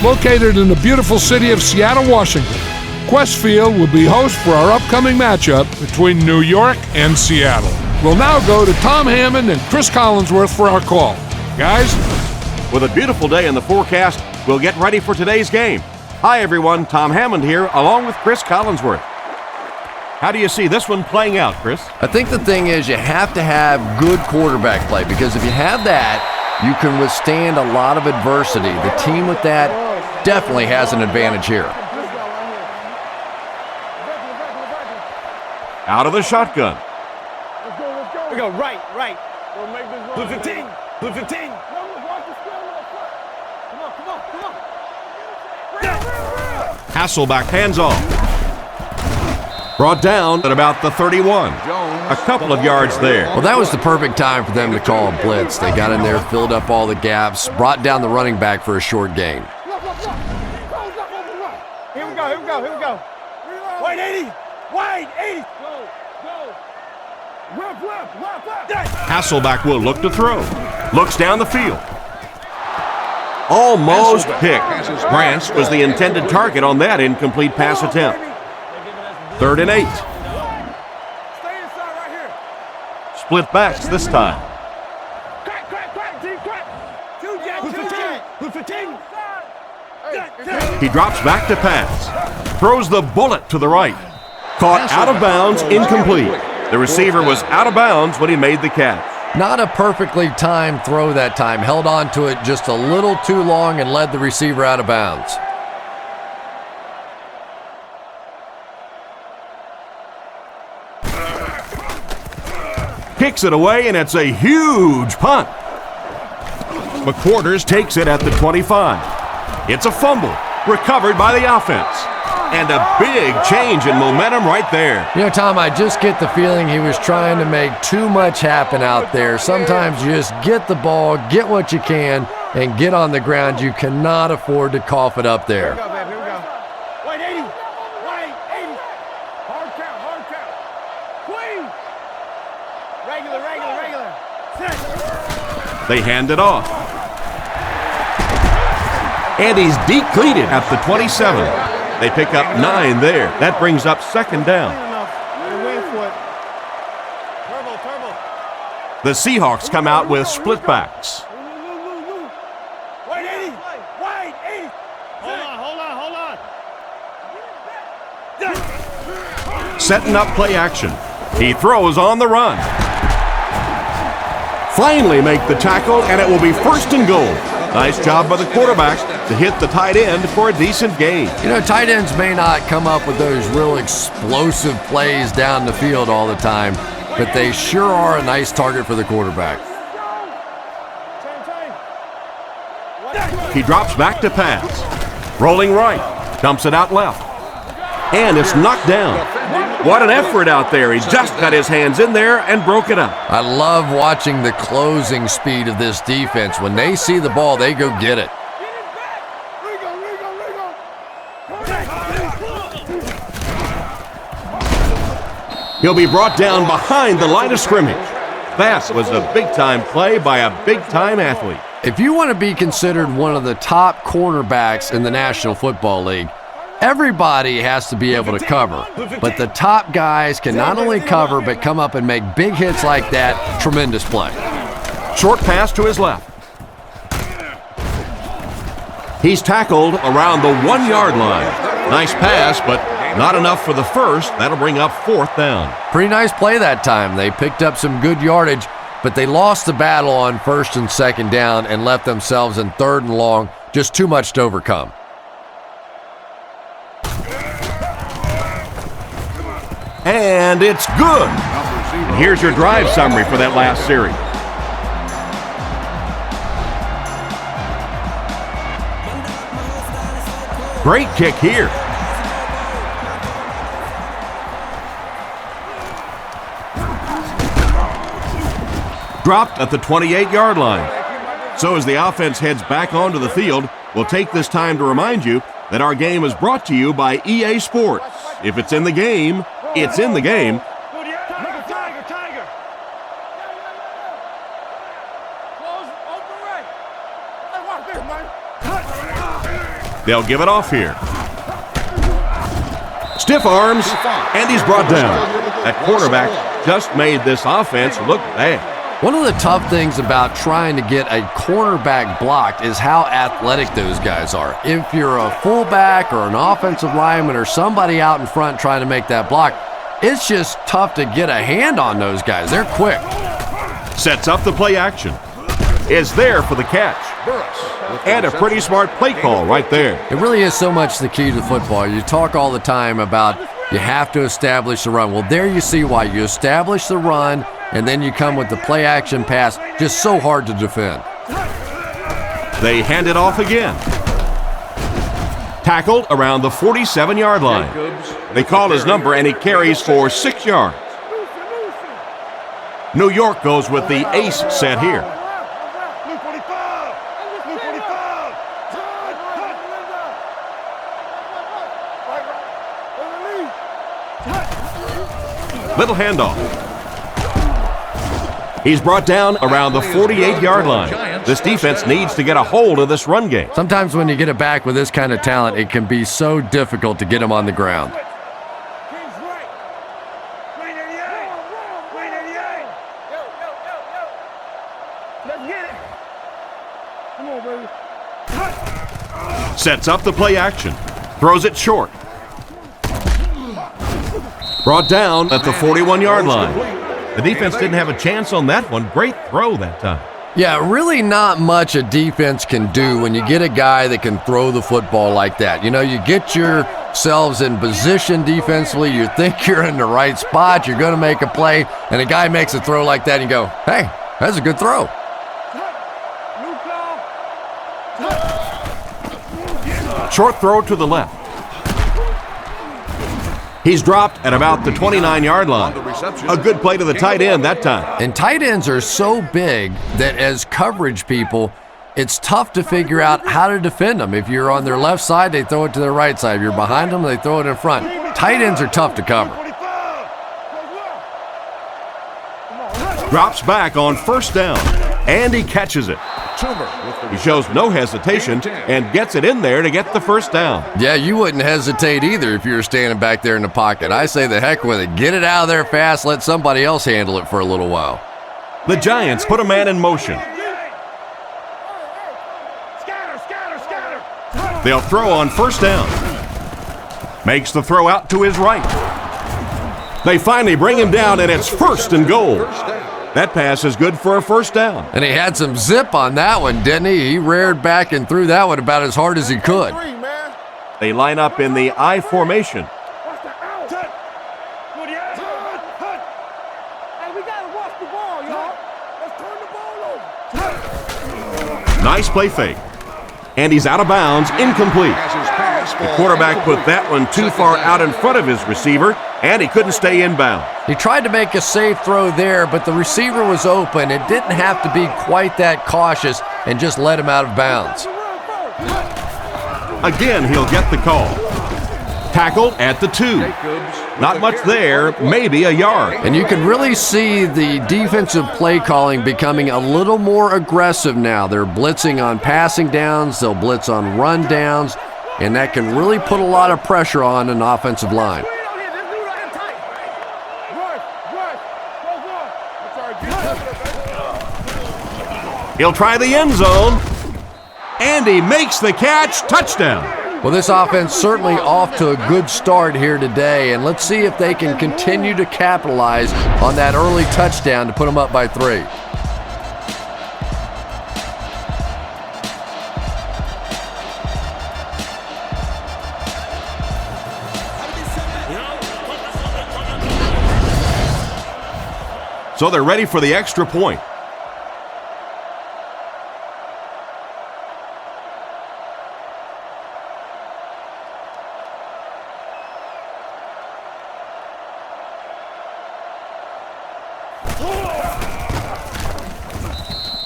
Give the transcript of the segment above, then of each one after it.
located in the beautiful city of Seattle, Washington. Qwest Field will be host for our upcoming matchup between New York and Seattle. We'll now go to Tom Hammond and Chris Collinsworth for our call. Guys? With a beautiful day in the forecast, we'll get ready for today's game. Hi everyone, Tom Hammond here, along with Chris Collinsworth. How do you see this one playing out, Chris? I think the thing is you have to have good quarterback play, because if you have that, you can withstand a lot of adversity. The team with that definitely has an advantage here. Out of the shotgun. Here we go, right. Blue 15, blue 15. Come on. Hasselback hands off. Brought down at about the 31. A couple of yards there. Well, that was the perfect time for them to call a blitz. They got in there, filled up all the gaps, brought down the running back for a short gain. Here we go. Wide 80. Hasselback will look to throw. Looks down the field. Almost picked. Grants was the intended target on that incomplete pass attempt. 3rd and 8. Stay inside right here. Split backs this time. Blue 15. He drops back to pass. Throws the bullet to the right. Caught out of bounds, incomplete. The receiver was out of bounds when he made the catch. Not a perfectly timed throw that time. Held on to it just a little too long and led the receiver out of bounds. Kicks it away, and it's a huge punt. McQuarters takes it at the 25. It's a fumble, recovered by the offense. And a big change in momentum right there. You know, Tom, I just get the feeling he was trying to make too much happen out there. Sometimes you just get the ball, get what you can, and get on the ground. You cannot afford to cough it up there. Here we go. Wide 80. Hard count. Queen. Regular. Set. They hand it off. And he's decleated at the 27. They pick up 9 there. That brings up 2nd down. The Seahawks come out with split backs. Wide 80. Hold on. Setting up play action. He throws on the run. Finally make the tackle, and it will be 1st and goal. Nice job by the quarterback to hit the tight end for a decent gain. You know, tight ends may not come up with those real explosive plays down the field all the time, but they sure are a nice target for the quarterback. He drops back to pass. Rolling right. Dumps it out left. And it's knocked down. What an effort out there. He just got his hands in there and broke it up. I love watching the closing speed of this defense. When they see the ball, they go get it. He'll be brought down behind the line of scrimmage. That was a big-time play by a big-time athlete. If you want to be considered one of the top cornerbacks in the National Football League, everybody has to be able to cover. But the top guys can not only cover, but come up and make big hits like that. Tremendous play. Short pass to his left. He's tackled around the 1-yard line. Nice pass, but not enough for the first. That'll bring up 4th down. Pretty nice play that time. They picked up some good yardage, but they lost the battle on 1st and 2nd down and left themselves in 3rd and long. Just too much to overcome. And it's good. And here's your drive summary for that last series. Great kick here. Dropped at the 28-yard line. So as the offense heads back onto the field, we'll take this time to remind you that our game is brought to you by EA Sports. If it's in the game, it's in the game. Tiger. Close, open right. Hey, watch this, man. They'll give it off here. Stiff arms, and he's brought down. That quarterback just made this offense look bad. One of the tough things about trying to get a cornerback blocked is how athletic those guys are. If you're a fullback or an offensive lineman or somebody out in front trying to make that block, it's just tough to get a hand on those guys. They're quick. Sets up the play action. Is there for the catch. And a pretty smart play call right there. It really is so much the key to football. You talk all the time about you have to establish the run. Well, there you see why. You establish the run, and then you come with the play action pass. Just so hard to defend. They hand it off again. Tackled around the 47-yard line. They call his number, and he carries for 6 yards. New York goes with the ace set here. Little handoff. He's brought down around the 48-yard line. This defense needs to get a hold of this run game. Sometimes when you get it back with this kind of talent, it can be so difficult to get him on the ground. Sets up the play action. Throws it short. Brought down at the 41-yard line. The defense didn't have a chance on that one. Great throw that time. Yeah, really not much a defense can do when you get a guy that can throw the football like that. You know, you get yourselves in position defensively, you think you're in the right spot, you're going to make a play, and a guy makes a throw like that and you go, hey, that's a good throw. Short throw to the left. He's dropped at about the 29-yard line. A good play to the tight end that time. And tight ends are so big that as coverage people, it's tough to figure out how to defend them. If you're on their left side, they throw it to their right side. If you're behind them, they throw it in front. Tight ends are tough to cover. Drops back on first down, and he catches it. He shows no hesitation and gets it in there to get the first down. Yeah, you wouldn't hesitate either if you were standing back there in the pocket. I say the heck with it. Get it out of there fast. Let somebody else handle it for a little while. The Giants put a man in motion. They'll throw on first down. Makes the throw out to his right. They finally bring him down, and it's 1st and goal. That pass is good for a first down. And he had some zip on that one, didn't he? He reared back and threw that one about as hard as he could. They line up in the I formation. Nice play fake. And he's out of bounds, incomplete. The quarterback put that one too far out in front of his receiver, and he couldn't stay inbound. He tried to make a safe throw there, but the receiver was open. It didn't have to be quite that cautious and just let him out of bounds. Again, he'll get the call. Tackled at the 2. Not much there, maybe a yard. And you can really see the defensive play calling becoming a little more aggressive now. They're blitzing on passing downs, they'll blitz on run downs, and that can really put a lot of pressure on an offensive line. He'll try the end zone, and he makes the catch. Touchdown. Well, this offense certainly off to a good start here today, and let's see if they can continue to capitalize on that early touchdown to put them up by 3. So they're ready for the extra point.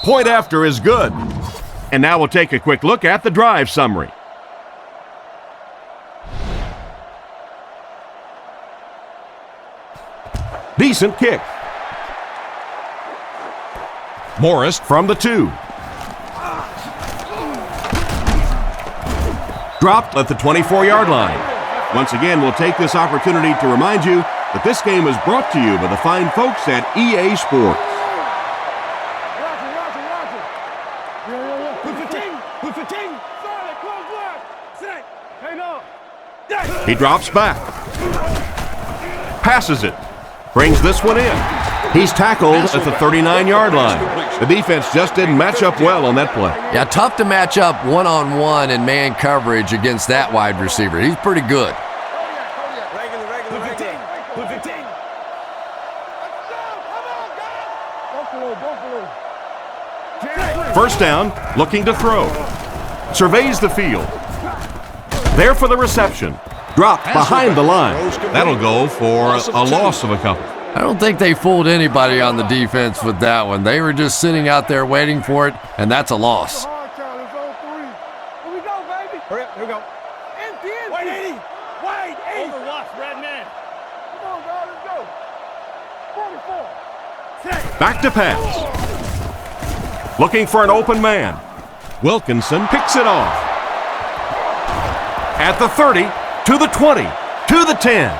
Point after is good. And now we'll take a quick look at the drive summary. Decent kick. Morris from the 2. Dropped at the 24-yard line. Once again, we'll take this opportunity to remind you that this game is brought to you by the fine folks at EA Sports. He drops back. Passes it. Brings this one in. He's tackled at the 39-yard line. The defense just didn't match up well on that play. Yeah, tough to match up one-on-one in man coverage against that wide receiver. He's pretty good. First down, looking to throw. Surveys the field. There for the reception. Dropped behind the line. That'll go for a loss of a couple. I don't think they fooled anybody on the defense with that one. They were just sitting out there waiting for it, and that's a loss. Here we go, baby. Hurry up, here we go. Wait, 80. Wait, 80. Overwatch, red man. Come on, dog, let's go. 44. Back to pass. Looking for an open man. Wilkinson picks it off. At the 30, to the 20, to the 10.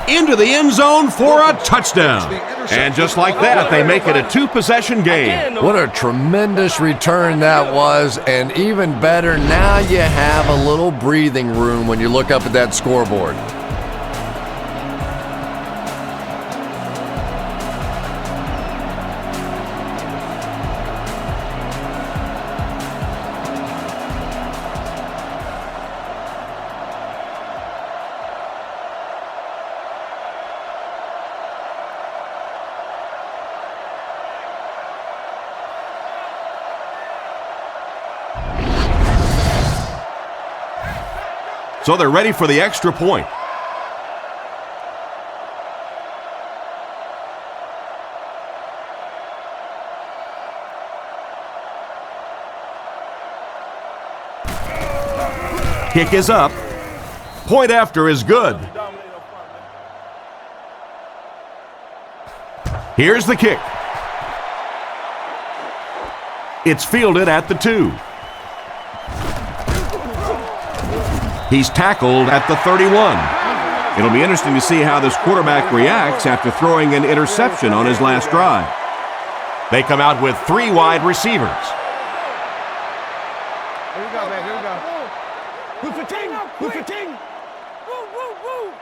Into the end zone for a touchdown. And just like that, they make it a two-possession game. What a tremendous return that was, and even better, now you have a little breathing room when you look up at that scoreboard. So they're ready for the extra point. Kick is up. Point after is good. Here's the kick. It's fielded at the 2. He's tackled at the 31. It'll be interesting to see how this quarterback reacts after throwing an interception on his last drive. They come out with 3 wide receivers. Here we go, man, here we go. Who's the team? Who's the team? Woo, woo, woo.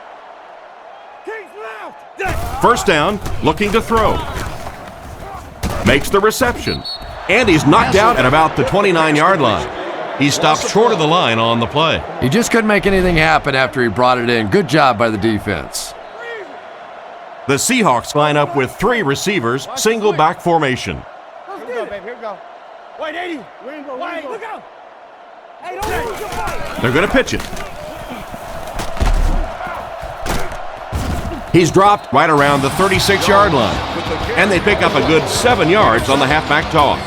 King's left. First down, looking to throw. Makes the reception. And he's knocked out at about the 29-yard line. He stopped short of the line on the play. He just couldn't make anything happen after he brought it in. Good job by the defense. The Seahawks line up with 3 receivers, single back formation. Here we go, baby, here we go. Wait, 80. Wait, look out. Hey, don't lose your fight. They're going to pitch it. He's dropped right around the 36-yard line. And they pick up a good 7 yards on the halfback toss.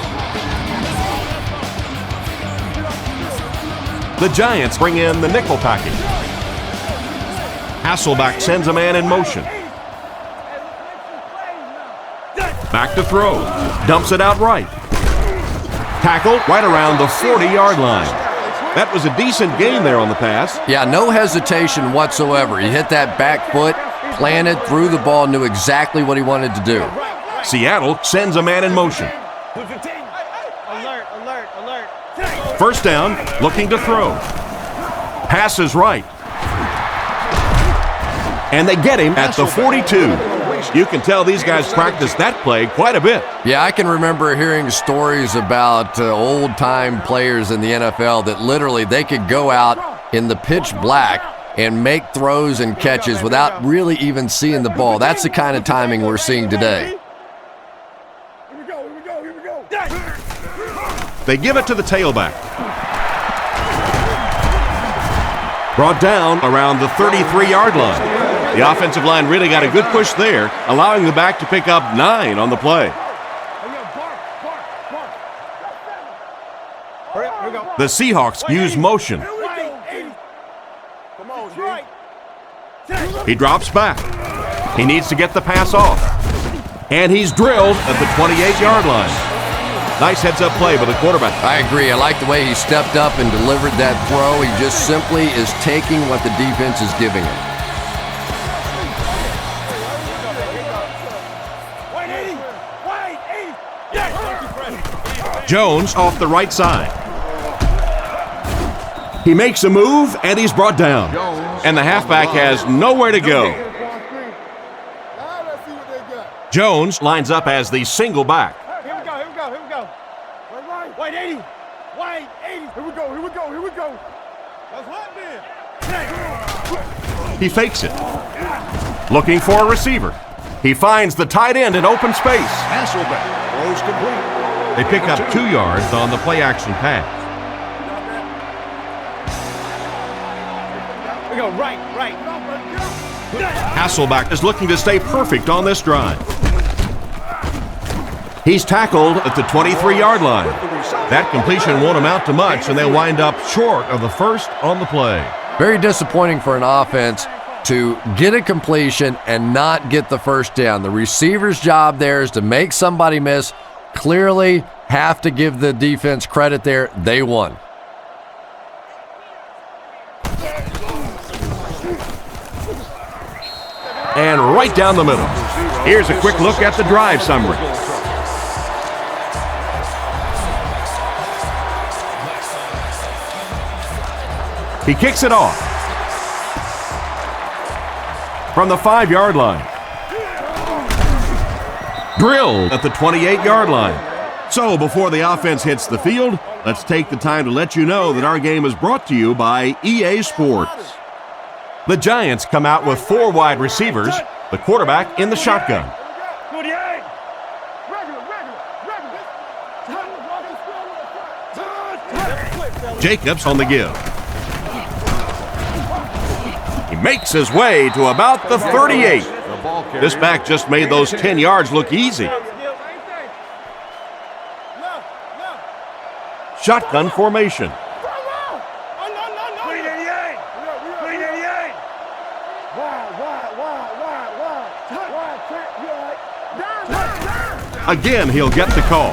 The Giants bring in the nickel package. Hasselbeck sends a man in motion. Back to throw. Dumps it out right. Tackle right around the 40-yard line. That was a decent gain there on the pass. Yeah, no hesitation whatsoever. He hit that back foot, planted, threw the ball, knew exactly what he wanted to do. Seattle sends a man in motion. Alert, alert, alert. First down, looking to throw. Pass is right. And they get him at the 42. You can tell these guys practice that play quite a bit. Yeah, I can remember hearing stories about old-time players in the NFL that literally they could go out in the pitch black and make throws and catches without really even seeing the ball. That's the kind of timing we're seeing today. Here we go, here we go, here we go. They give it to the tailback. Brought down around the 33-yard line. The offensive line really got a good push there, allowing the back to pick up 9 on the play. The Seahawks use motion. He drops back. He needs to get the pass off. And he's drilled at the 28-yard line. Nice heads-up play by the quarterback. I agree. I like the way he stepped up and delivered that throw. He just simply is taking what the defense is giving him. Jones off the right side. He makes a move, and he's brought down. And the halfback has nowhere to go. Jones lines up as the single back. Here we go. Wait, 80. Wait, 80. Here we go. That's hot, man. He fakes it. Looking for a receiver. He finds the tight end in open space. Hasselbeck throws complete. They pick up 2 yards on the play-action pass. We go right. Hasselbeck is looking to stay perfect on this drive. He's tackled at the 23-yard line. That completion won't amount to much, and they'll wind up short of the first on the play. Very disappointing for an offense to get a completion and not get the first down. The receiver's job there is to make somebody miss. Clearly have to give the defense credit there. They won. And right down the middle. Here's a quick look at the drive summary. He kicks it off from the 5-yard line. Drilled at the 28-yard line. So before the offense hits the field, let's take the time to let you know that our game is brought to you by EA Sports. The Giants come out with 4 wide receivers, the quarterback in the shotgun. Jacobs on the give. He makes his way to about the 38. This back just made those 10 yards look easy. Shotgun formation. Again, he'll get the call.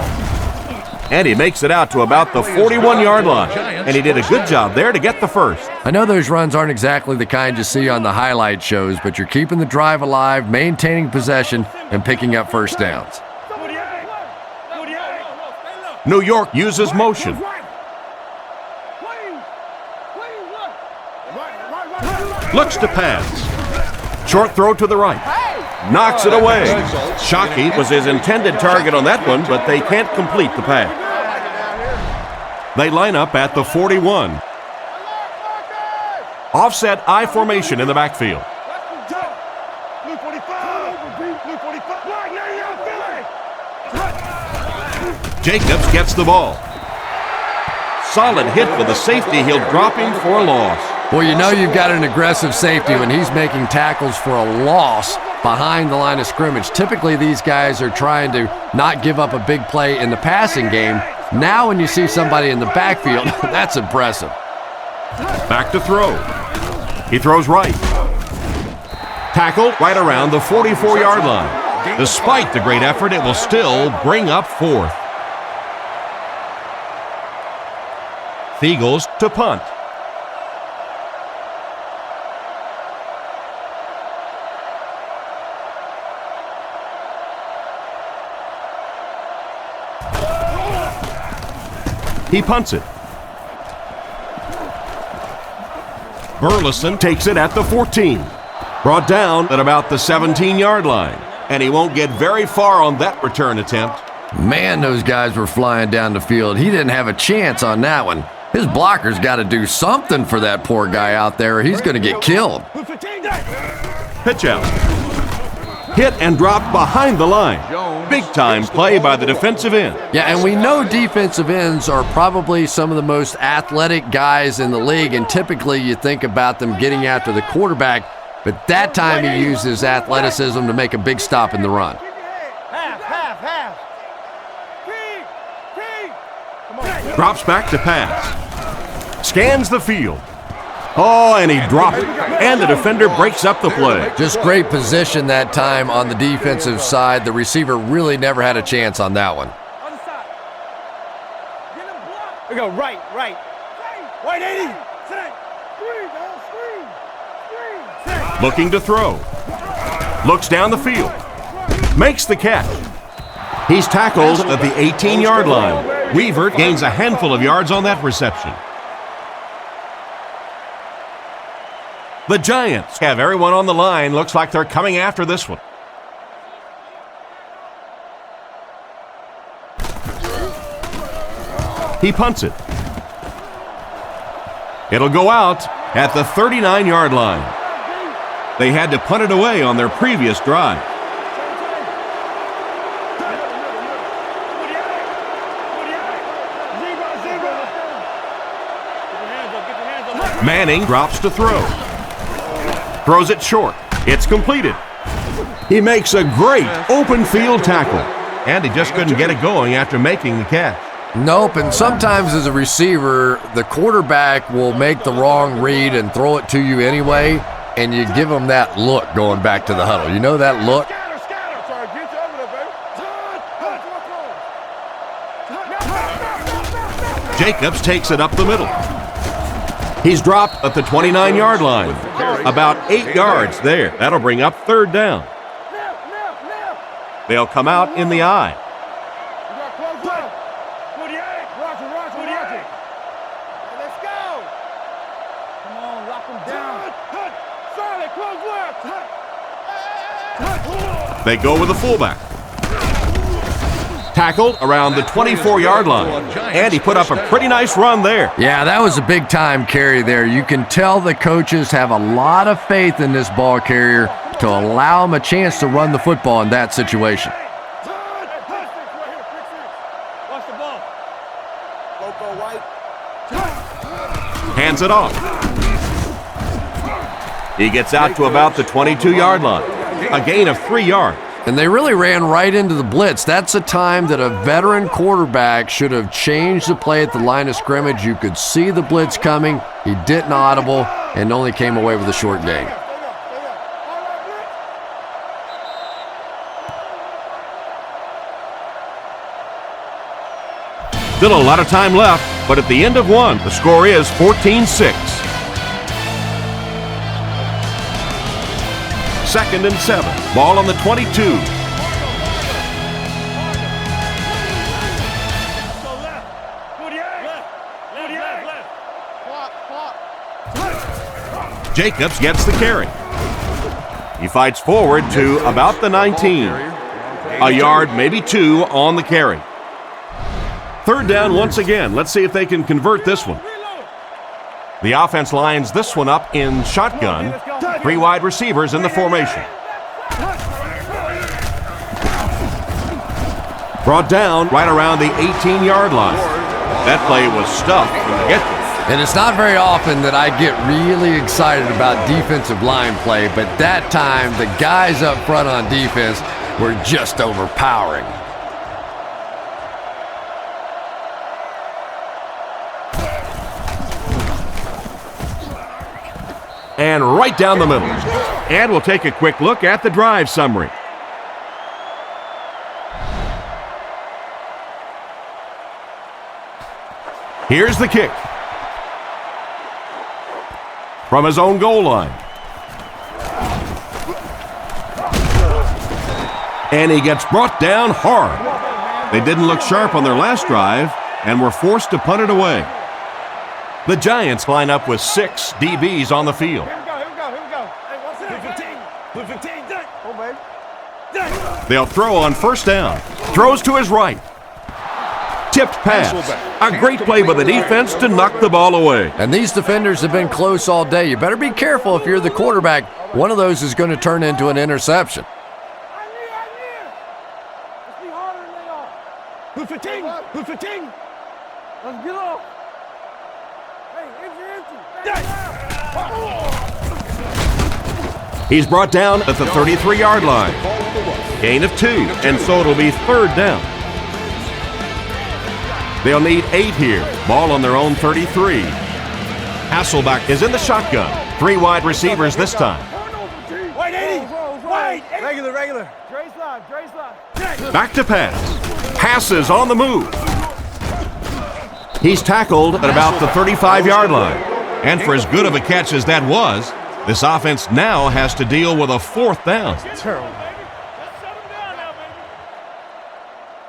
And he makes it out to about the 41-yard line. And he did a good job there to get the first. I know those runs aren't exactly the kind you see on the highlight shows, but you're keeping the drive alive, maintaining possession, and picking up first downs. New York uses motion. Looks to pass. Short throw to the right. Knocks it away. Shockey was his intended target on that one, but they can't complete the pass. They line up at the 41. Offset I formation in the backfield. Jacobs gets the ball. Solid hit with the safety. He'll drop him for a loss. Well, you know you've got an aggressive safety when he's making tackles for a loss behind the line of scrimmage. Typically, these guys are trying to not give up a big play in the passing game. Now when you see somebody in the backfield, that's impressive. Back to throw. He throws right. Tackled right around the 44-yard line. Despite the great effort, it will still bring up 4th. Eagles to punt. He punts it. Burleson takes it at the 14. Brought down at about the 17-yard line. And he won't get very far on that return attempt. Man, those guys were flying down the field. He didn't have a chance on that one. His blocker's got to do something for that poor guy out there, or he's going to get killed. Pitch out. Hit and dropped behind the line. Big-time play by the defensive end. Yeah, and we know defensive ends are probably some of the most athletic guys in the league, and typically you think about them getting after the quarterback, but that time he used his athleticism to make a big stop in the run. Drops back to pass. Scans the field. Oh, and he dropped it. And the defender breaks up the play. Just great position that time on the defensive side. The receiver really never had a chance on that one. We go right. Wait, 80. Screen. Looking to throw. Looks down the field. Makes the catch. He's tackled at the 18-yard line. Weaver gains a handful of yards on that reception. The Giants have everyone on the line. Looks like they're coming after this one. He punts it. It'll go out at the 39-yard line. They had to punt it away on their previous drive. Manning drops to throw. Throws it short. It's completed. He makes a great open field tackle, and he just couldn't get it going after making the catch. Nope, and sometimes as a receiver, the quarterback will make the wrong read and throw it to you anyway, and you give them that look going back to the huddle. You know that look? Jacobs takes it up the middle. He's dropped at the 29-yard line. About 8 yards there. That'll bring up third down. They'll come out in the eye. They go with the fullback. Tackled around the 24-yard line. And he put up a pretty nice run there. Yeah, that was a big-time carry there. You can tell the coaches have a lot of faith in this ball carrier to allow him a chance to run the football in that situation. Hands it off. He gets out to about the 22-yard line. A gain of 3 yards. And they really ran right into the blitz. That's a time that a veteran quarterback should have changed the play at the line of scrimmage. You could see the blitz coming. He didn't audible and only came away with a short gain. Still a lot of time left, but at the end of one, the score is 14-6. 2nd and 7. Ball on the 22. Jacobs gets the carry. He fights forward to about the 19. A yard, maybe 2 on the carry. Third down once again. Let's see if they can convert this one. The offense lines this one up in shotgun. 3 wide receivers in the formation. Brought down right around the 18-yard line. That play was stuffed from the get-go. And it's not very often that I get really excited about defensive line play, but that time the guys up front on defense were just overpowering. And right down the middle. And we'll take a quick look at the drive summary. Here's the kick. From his own goal line. And he gets brought down hard. They didn't look sharp on their last drive and were forced to punt it away. The Giants line up with 6 DBs on the field. Here we go. Hey, 15. Oh, baby. They'll throw on first down. Throws to his right. Tipped pass. A great play by the defense to knock the ball away. And these defenders have been close all day. You better be careful if you're the quarterback. One of those is going to turn into an interception. Let's be harder than they are. Who 15? Let's get off. He's brought down at the 33-yard line. Gain of 2, and so it'll be third down. They'll need 8 here. Ball on their own 33. Hasselbeck is in the shotgun. 3 wide receivers this time. Wait, 80. Wait, 80. Regular. Dre slide. Back to pass. Passes on the move. He's tackled at about the 35-yard line. And for as good of a catch as that was, this offense now has to deal with a 4th down.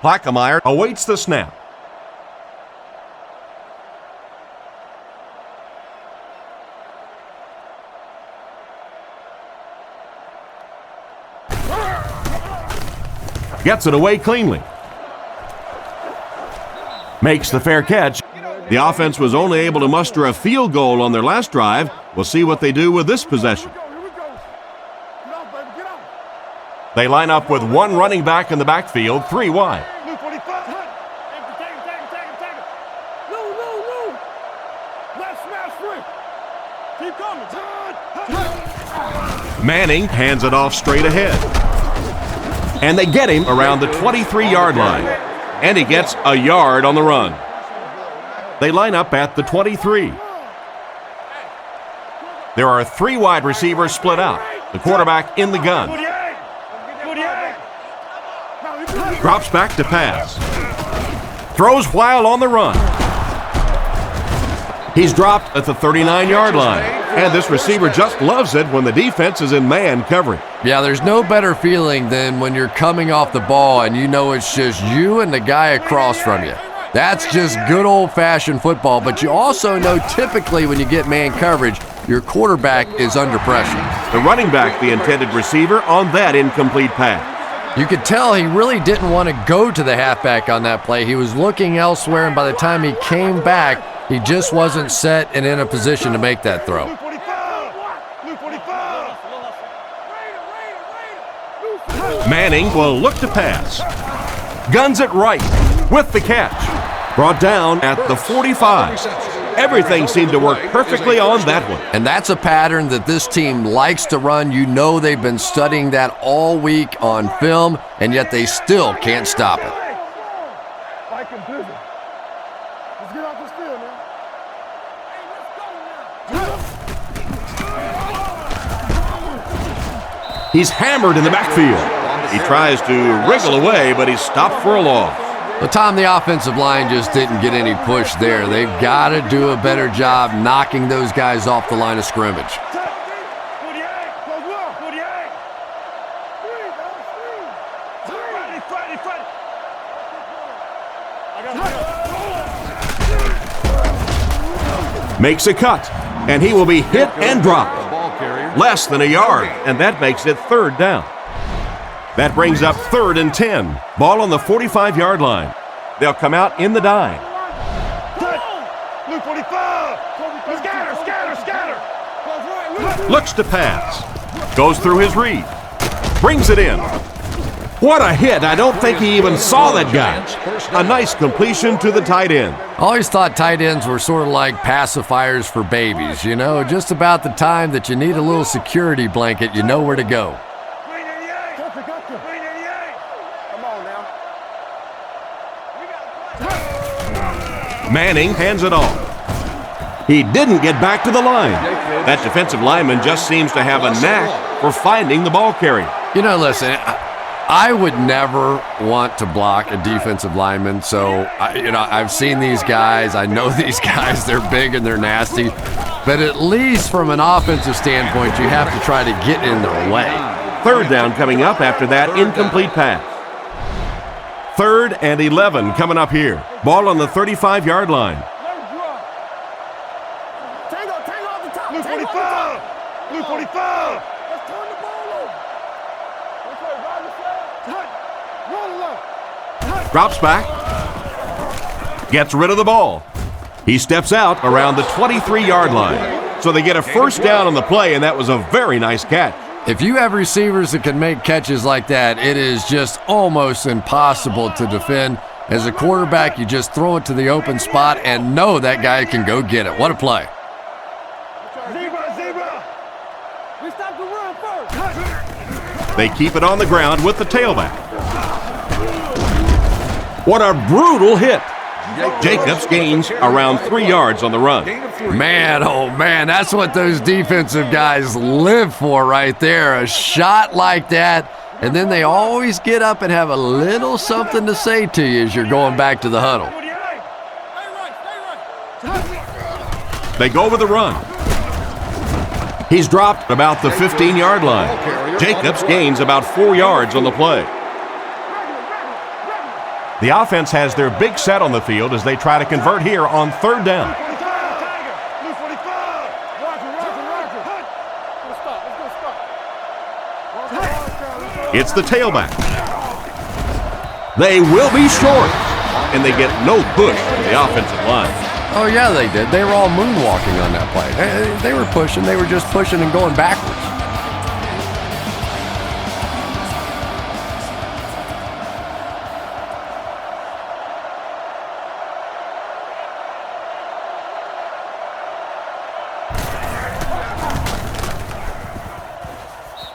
Plackemire awaits the snap. Gets it away cleanly. Makes the fair catch. The offense was only able to muster a field goal on their last drive. We'll see what they do with this possession. They line up with one running back in the backfield, 3 wide. Manning hands it off straight ahead. And they get him around the 23-yard line. And he gets a yard on the run. They line up at the 23. There are 3 wide receivers split out. The quarterback in the gun. Drops back to pass. Throws while on the run. He's dropped at the 39-yard line. And this receiver just loves it when the defense is in man covering. Yeah, there's no better feeling than when you're coming off the ball and you know it's just you and the guy across from you. That's just good old-fashioned football, but you also know typically when you get man coverage, your quarterback is under pressure. The running back, the intended receiver, on that incomplete pass. You could tell he really didn't want to go to the halfback on that play. He was looking elsewhere, and by the time he came back, he just wasn't set and in a position to make that throw. Manning will look to pass. Guns it right with the catch. Brought down at the 45. Everything seemed to work perfectly on that one. And that's a pattern that this team likes to run. You know they've been studying that all week on film, and yet they still can't stop it. He's hammered in the backfield. He tries to wriggle away, but he's stopped for a loss. Well, Tom, the offensive line just didn't get any push there. They've got to do a better job knocking those guys off the line of scrimmage. Makes a cut, and he will be hit and dropped. Less than a yard, and that makes it 3rd down. That brings up 3rd and 10. Ball on the 45-yard line. They'll come out in the dime. Looks to pass. Goes through his read. Brings it in. What a hit. I don't think he even saw that guy. A nice completion to the tight end. Always thought tight ends were sort of like pacifiers for babies, you know, just about the time that you need a little security blanket, you know where to go. Manning hands it off. He didn't get back to the line. That defensive lineman just seems to have a knack for finding the ball carrier. You know, listen, I would never want to block a defensive lineman, so I've seen these guys. I know these guys. They're big and they're nasty. But at least from an offensive standpoint, you have to try to get in their way. 3rd down coming up after that incomplete pass. 3rd and 11 coming up here. Ball on the 35-yard line. Blue 45! Blue 45! Let's turn the ball over. Drops back. Gets rid of the ball. He steps out around the 23-yard line. So they get a 1st down on the play, and that was a very nice catch. If you have receivers that can make catches like that, it is just almost impossible to defend. As a quarterback, you just throw it to the open spot and know that guy can go get it. What a play. Zebra! We stop the run first. They keep it on the ground with the tailback. What a brutal hit. Jacobs gains around 3 yards on the run. Man, oh man, that's what those defensive guys live for right there. A shot like that, and then they always get up and have a little something to say to you as you're going back to the huddle. They go with the run. He's dropped about the 15-yard line. Jacobs gains about 4 yards on the play. The offense has their big set on the field as they try to convert here on third down. It's the tailback. They will be short, and they get no push from the offensive line. Oh, yeah, they did. They were all moonwalking on that play. They were pushing. They were just pushing and going backwards.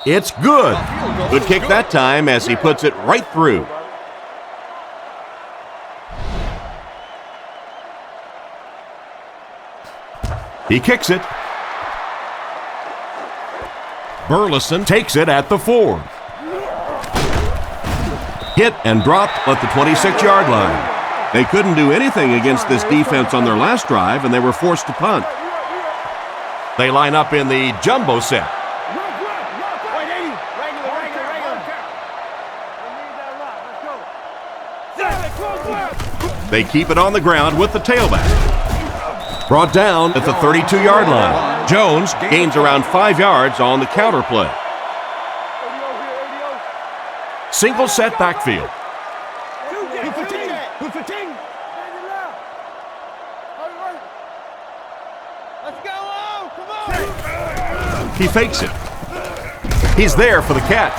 It's good. Good kick that time as he puts it right through. He kicks it. Burleson takes it at the 4. Hit and dropped at the 26-yard line. They couldn't do anything against this defense on their last drive, and they were forced to punt. They line up in the jumbo set. They keep it on the ground with the tailback. Brought down at the 32-yard line. Jones gains around 5 yards on the counter play. Single set backfield. He fakes it. He's there for the catch.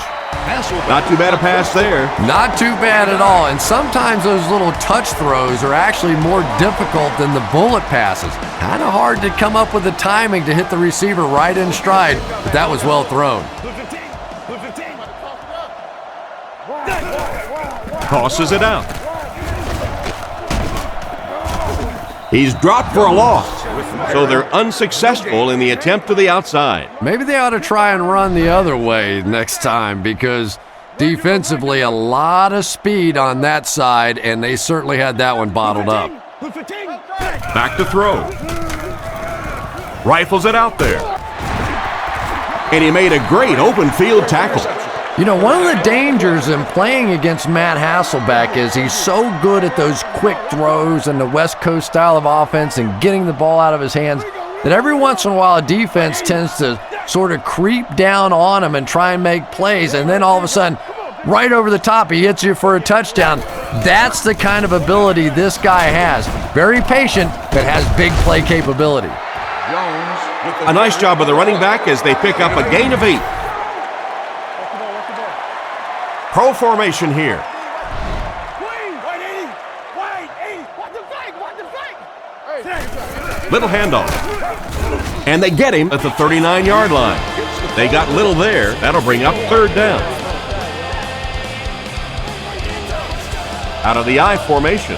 Not too bad a pass there. Not too bad at all. And sometimes those little touch throws are actually more difficult than the bullet passes. Kind of hard to come up with the timing to hit the receiver right in stride, but that was well thrown. Tosses it out. He's dropped for a loss, so they're unsuccessful in the attempt to the outside. Maybe they ought to try and run the other way next time, because defensively a lot of speed on that side, and they certainly had that one bottled up. Back to throw. Rifles it out there. And he made a great open field tackle. You know, one of the dangers in playing against Matt Hasselbeck is he's so good at those quick throws and the West Coast style of offense and getting the ball out of his hands that every once in a while a defense tends to sort of creep down on him and try and make plays, and then all of a sudden, right over the top, he hits you for a touchdown. That's the kind of ability this guy has. Very patient, but has big play capability. A nice job of the running back as they pick up a gain of 8. Pro formation here. Little handoff. And they get him at the 39-yard line. They got little there. That'll bring up third down. Out of the I formation.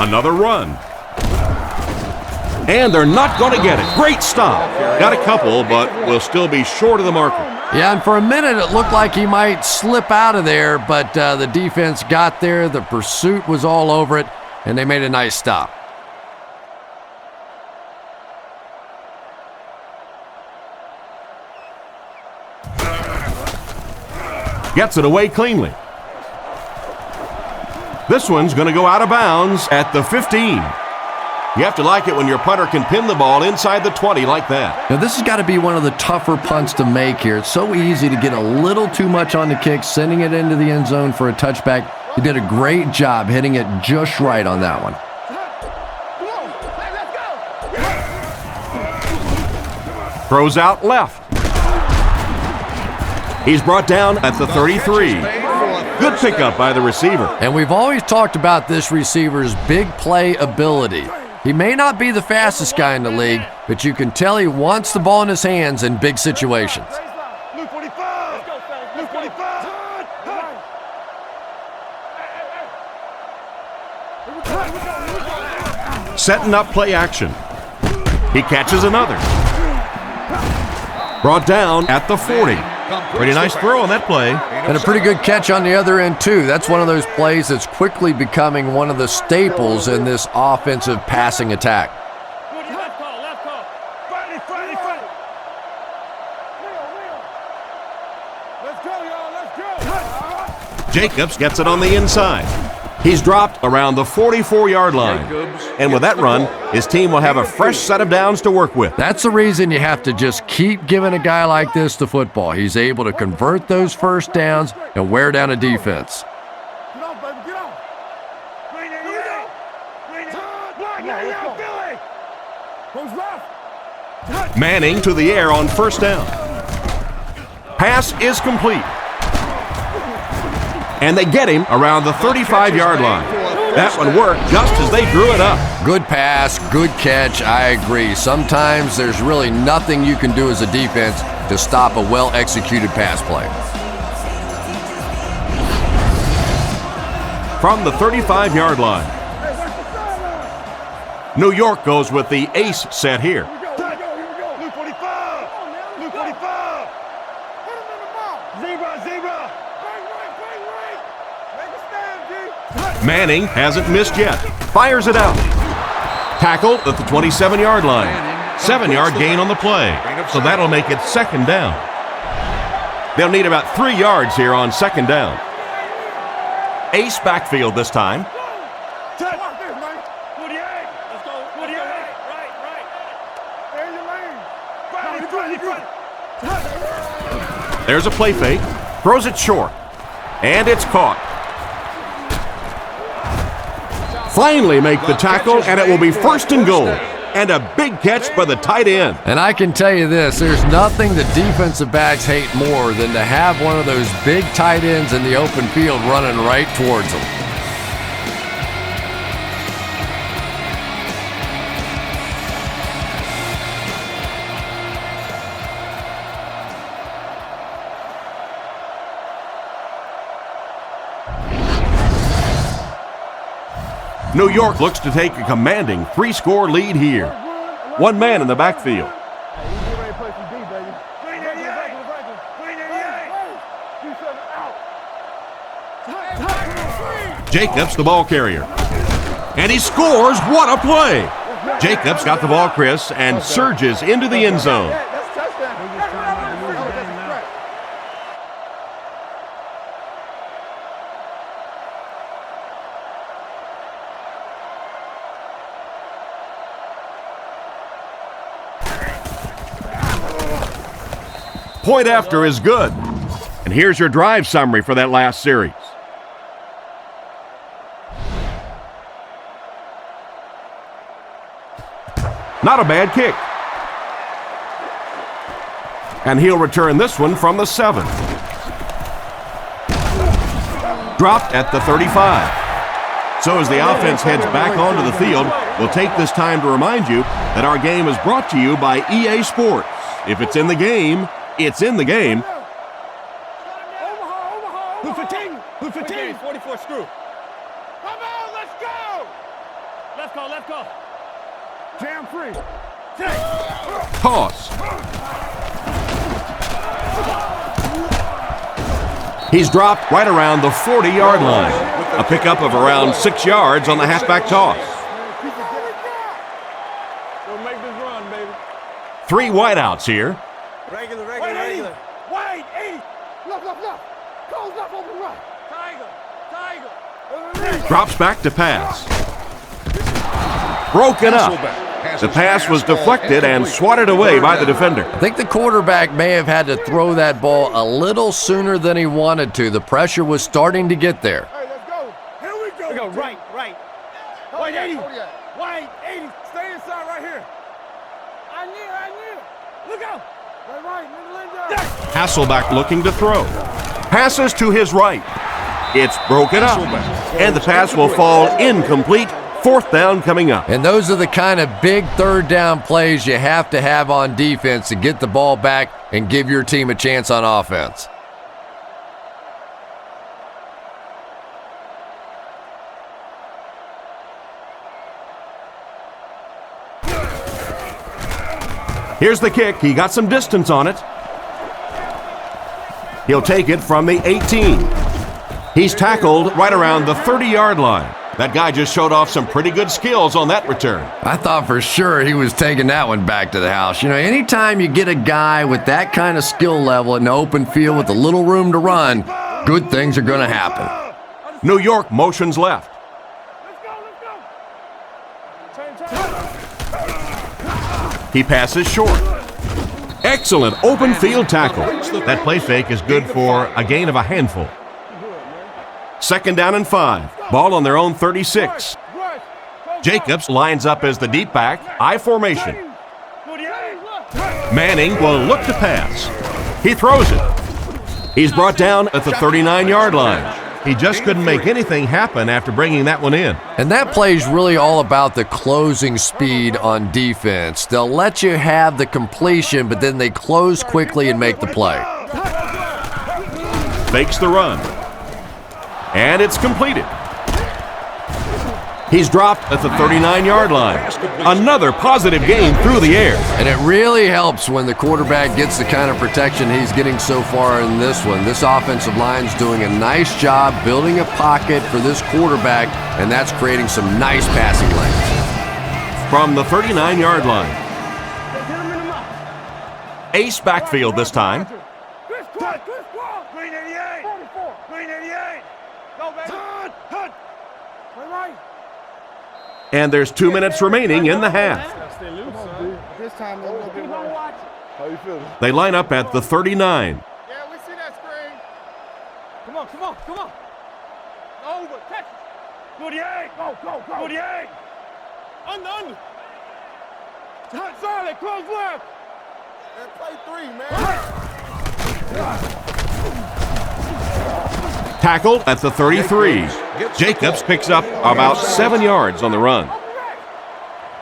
Another run. And they're not going to get it. Great stop. Got a couple, but will still be short of the marker. Yeah, and for a minute it looked like he might slip out of there, but the defense got there. The pursuit was all over it, and they made a nice stop. Gets it away cleanly. This one's going to go out of bounds at the 15. You have to like it when your punter can pin the ball inside the 20 like that. Now, this has got to be one of the tougher punts to make here. It's so easy to get a little too much on the kick, sending it into the end zone for a touchback. He did a great job hitting it just right on that one. Throws out left. He's brought down at the 33. Good pickup by the receiver. And we've always talked about this receiver's big play ability. He may not be the fastest guy in the league, but you can tell he wants the ball in his hands in big situations. Setting up play action. He catches another. Brought down at the 40. Pretty nice throw on that play. And a pretty good catch on the other end, too. That's one of those plays that's quickly becoming one of the staples in this offensive passing attack. Left call, left call. Friday. Let's go, y'all, let's go. Jacobs gets it on the inside. He's dropped around the 44-yard line. And with that run, his team will have a fresh set of downs to work with. That's the reason you have to just keep giving a guy like this the football. He's able to convert those first downs and wear down a defense. Get off, baby, get off. Bring it in. Bring it in. Block, yeah, Billy. Who's left? Manning to the air on first down. Pass is complete. And they get him around the 35-yard line. That one worked just as they drew it up. Good pass, good catch, I agree. Sometimes there's really nothing you can do as a defense to stop a well-executed pass play. From the 35-yard line, New York goes with the ace set here. Blue 45. Blue 45. Hit him in the mouth. Zebra. Right. Make a stand, G. Manning hasn't missed yet. Fires it out. Tackled at the 27-yard line. 7-yard gain on the play. So that'll make it second down. They'll need about 3 yards here on second down. Ace backfield this time. Touch. Watch this, man. 48. Let's go. 48. Right. There's your lane. Front. There's a play fake. Throws it short. And it's caught. Finally make the tackle, and it will be first and goal. And a big catch by the tight end. And I can tell you this, there's nothing the defensive backs hate more than to have one of those big tight ends in the open field running right towards them. New York looks to take a commanding 3-score lead here. One man in the backfield. Jacobs, the ball carrier. And he scores. What a play! Jacobs got the ball, Chris, and surges into the end zone. Point after is good. And here's your drive summary for that last series. Not a bad kick. And he'll return this one from the 7. Dropped at the 35. So as the offense heads back onto the field, we'll take this time to remind you that our game is brought to you by EA Sports. If it's in the game, it's in the game. Blue 15. 44 screw. Come on, let's go. Left call. Jam free. Toss. He's dropped right around the 40-yard line. A pickup of around 6 yards on the halfback toss. We'll make this run, baby. 3 wideouts here. Regular. Wide, 80. Left. Cole's left, open right. Tiger. Drops back to pass. Broken up. The pass was deflected and swatted away by the defender. I think the quarterback may have had to throw that ball a little sooner than he wanted to. The pressure was starting to get there. Hey, let's go. Here we go. Right. Wide 80. Wide 80. Stay inside right here. I knew. Look out. Right. Hasselback looking to throw. Passes to his right. It's broken up. And the pass will fall incomplete. 4th down coming up. And those are the kind of big third down plays you have to have on defense to get the ball back and give your team a chance on offense. Here's the kick. He got some distance on it. He'll take it from the 18. He's tackled right around the 30-yard line. That guy just showed off some pretty good skills on that return. I thought for sure he was taking that one back to the house. You know, anytime you get a guy with that kind of skill level in the open field with a little room to run, good things are going to happen. New York motions left. He passes short. Excellent open field tackle. That play fake is good for a gain of a handful. 2nd down and 5. Ball on their own 36. Jacobs lines up as the deep back, I formation. Manning will look to pass. He throws it. He's brought down at the 39-yard line. He just couldn't make anything happen after bringing that one in. And that play is really all about the closing speed on defense. They'll let you have the completion, but then they close quickly and make the play. Fakes the run. And it's completed. He's dropped at the 39-yard line. Another positive gain through the air. And it really helps when the quarterback gets the kind of protection he's getting so far in this one. This offensive line's doing a nice job building a pocket for this quarterback, and that's creating some nice passing lanes. From the 39-yard line. Ace backfield this time. And there's 2 minutes remaining in the half. They line up at the 39. Yeah, we see that screen. Come on, come on, come on. Over, catch it. 48, go, go, go. 48. Under. Solid, close left. And play 3, man. Tackled at the 33. Jacobs picks up about 7 yards on the run.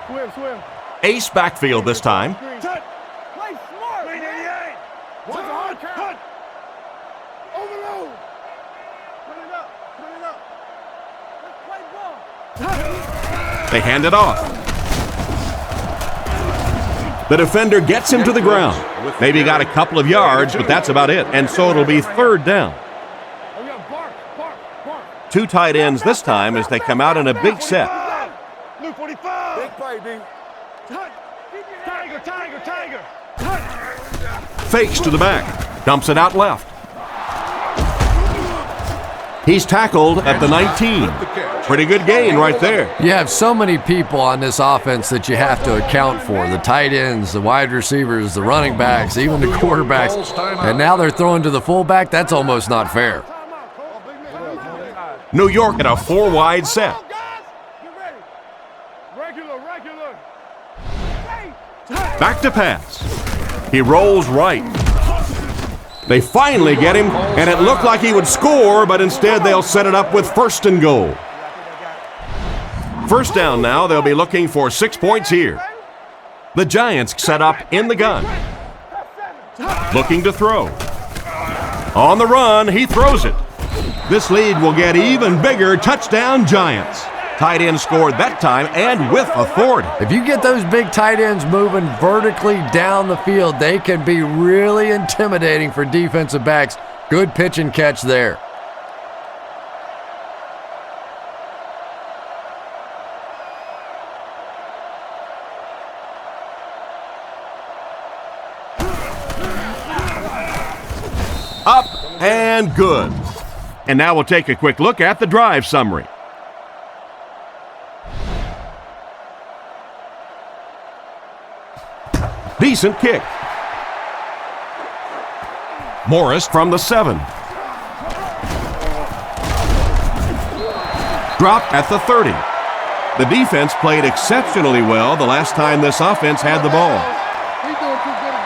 Swim. Ace backfield this time. Play smart. 88. What's a hard count? Overload. Put it up. Let's play ball. They hand it off. The defender gets him to the ground. Maybe got a couple of yards, but that's about it. And so it'll be 3rd down. 2 tight ends this time as they come out in a big set. Blue 45. Big play, D. Tiger. Fakes to the back. Dumps it out left. He's tackled at the 19. Pretty good gain right there. You have so many people on this offense that you have to account for. The tight ends, the wide receivers, the running backs, even the quarterbacks. And now they're throwing to the fullback. That's almost not fair. New York at a 4-wide set. Regular. Back to pass. He rolls right. They finally get him, and it looked like he would score, but instead they'll set it up with 1st and goal. 1st down now. They'll be looking for 6 points here. The Giants set up in the gun. Looking to throw. On the run, he throws it. This lead will get even bigger. Touchdown, Giants. Tight end scored that time and with authority. If you get those big tight ends moving vertically down the field, they can be really intimidating for defensive backs. Good pitch and catch there. Up and good. And now we'll take a quick look at the drive summary. Decent kick. Morris from the 7. Dropped at the 30. The defense played exceptionally well the last time this offense had the ball. He's doing too good a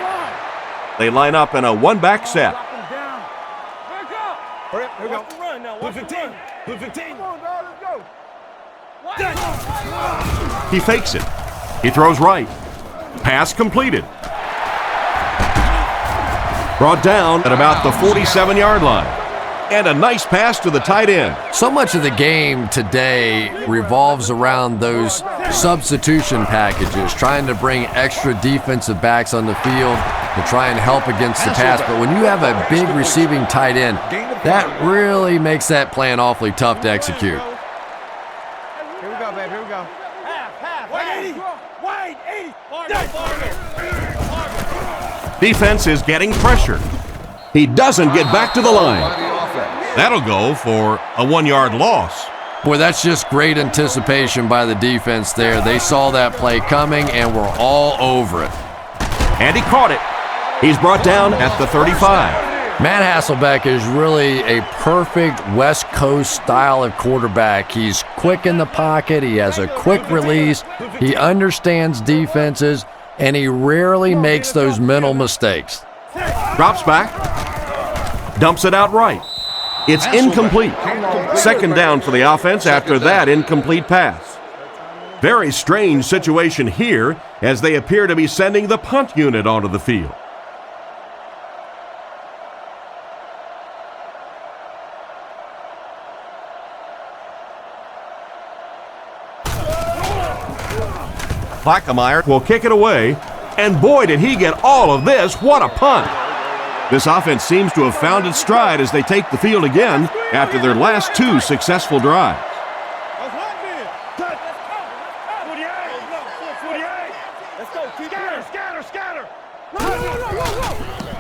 job. They line up in a 1-back set. Here we go. Run now. Blue 15. Blue 15. Come on, dog. Let's go. He fakes it. He throws right. Pass completed. Brought down at about the 47-yard line. And a nice pass to the tight end. So much of the game today revolves around those substitution packages, trying to bring extra defensive backs on the field. to try and help against the pass. But when you have a big receiving tight end, that really makes that plan awfully tough to execute. Here we go, baby. Here we go. Half. Wait, 80. Defense is getting pressure. He doesn't get back to the line. That'll go for a 1-yard loss. Boy, that's just great anticipation by the defense there. They saw that play coming and were all over it. And he caught it. He's brought down at the 35. Matt Hasselbeck is really a perfect West Coast style of quarterback. He's quick in the pocket. He has a quick release. He understands defenses, and he rarely makes those mental mistakes. Drops back. Dumps it out right. It's incomplete. Second down for the offense after that incomplete pass. Very strange situation here as they appear to be sending the punt unit onto the field. Klackemeyer will kick it away, and boy, did he get all of this. What a punt. This offense seems to have found its stride as they take the field again after their last 2 successful drives.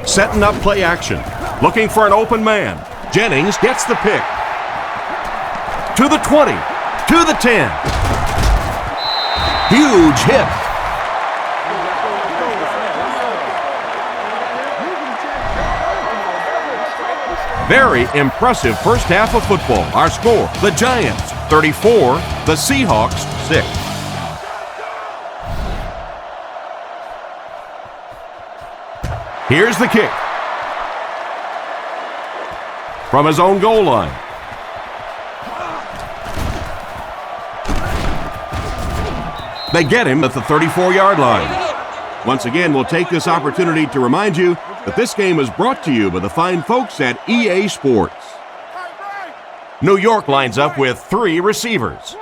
Setting up play action, looking for an open man. Jennings gets the pick. To the 20, to the 10. Huge hit. Very impressive first half of football. Our score, the Giants 34, the Seahawks 6. Here's the kick. From his own goal line. They get him at the 34-yard line. Once again, we'll take this opportunity to remind you that this game is brought to you by the fine folks at EA Sports. New York lines up with 3 receivers.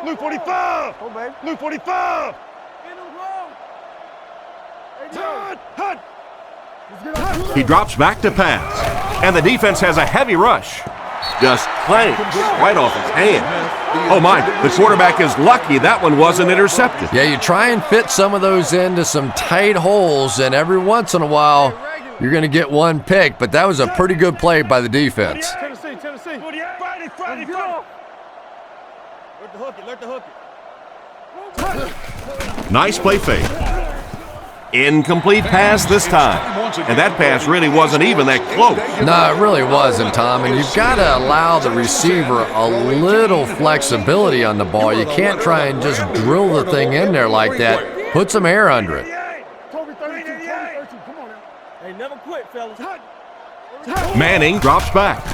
Luke 45. Luke 45. Hut. He drops back to pass, and the defense has a heavy rush. Just clanks right off his hand. Oh my, the quarterback is lucky that one wasn't intercepted. Yeah, you try and fit some of those into some tight holes, and every once in a while, you're going to get one pick, but that was a pretty good play by the defense. Tennessee. Friday. Let the hook it. Nice play fake. Incomplete pass this time. And that pass really wasn't even that close. No, it really wasn't, Tom. And you've got to allow the receiver a little flexibility on the ball. You can't try and just drill the thing in there like that. Put some air under it. Hey, never quit, fellas. Manning drops back.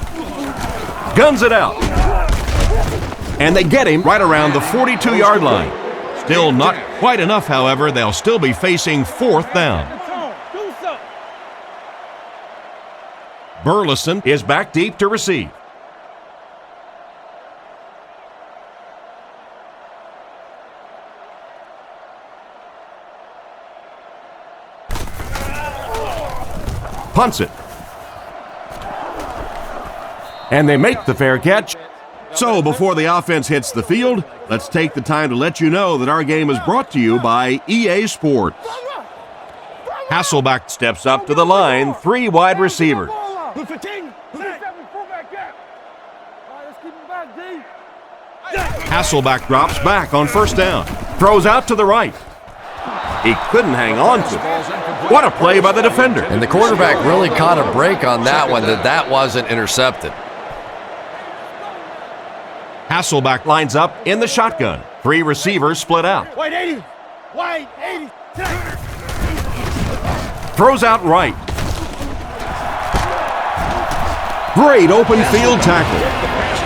Guns it out. And they get him right around the 42-yard line. Still not quite enough, however. They'll still be facing 4th down. Burleson is back deep to receive. Punts it. And they make the fair catch. So before the offense hits the field, let's take the time to let you know that our game is brought to you by EA Sports. Hasselbeck steps up to the line, 3 wide receivers. Hasselbeck drops back on 1st down, throws out to the right. He couldn't hang on to it. What a play by the defender. And the quarterback really caught a break on that one, that wasn't intercepted. Hasselbeck lines up in the shotgun. 3 receivers split out. Wait, 80. Throws out right. Great open field tackle.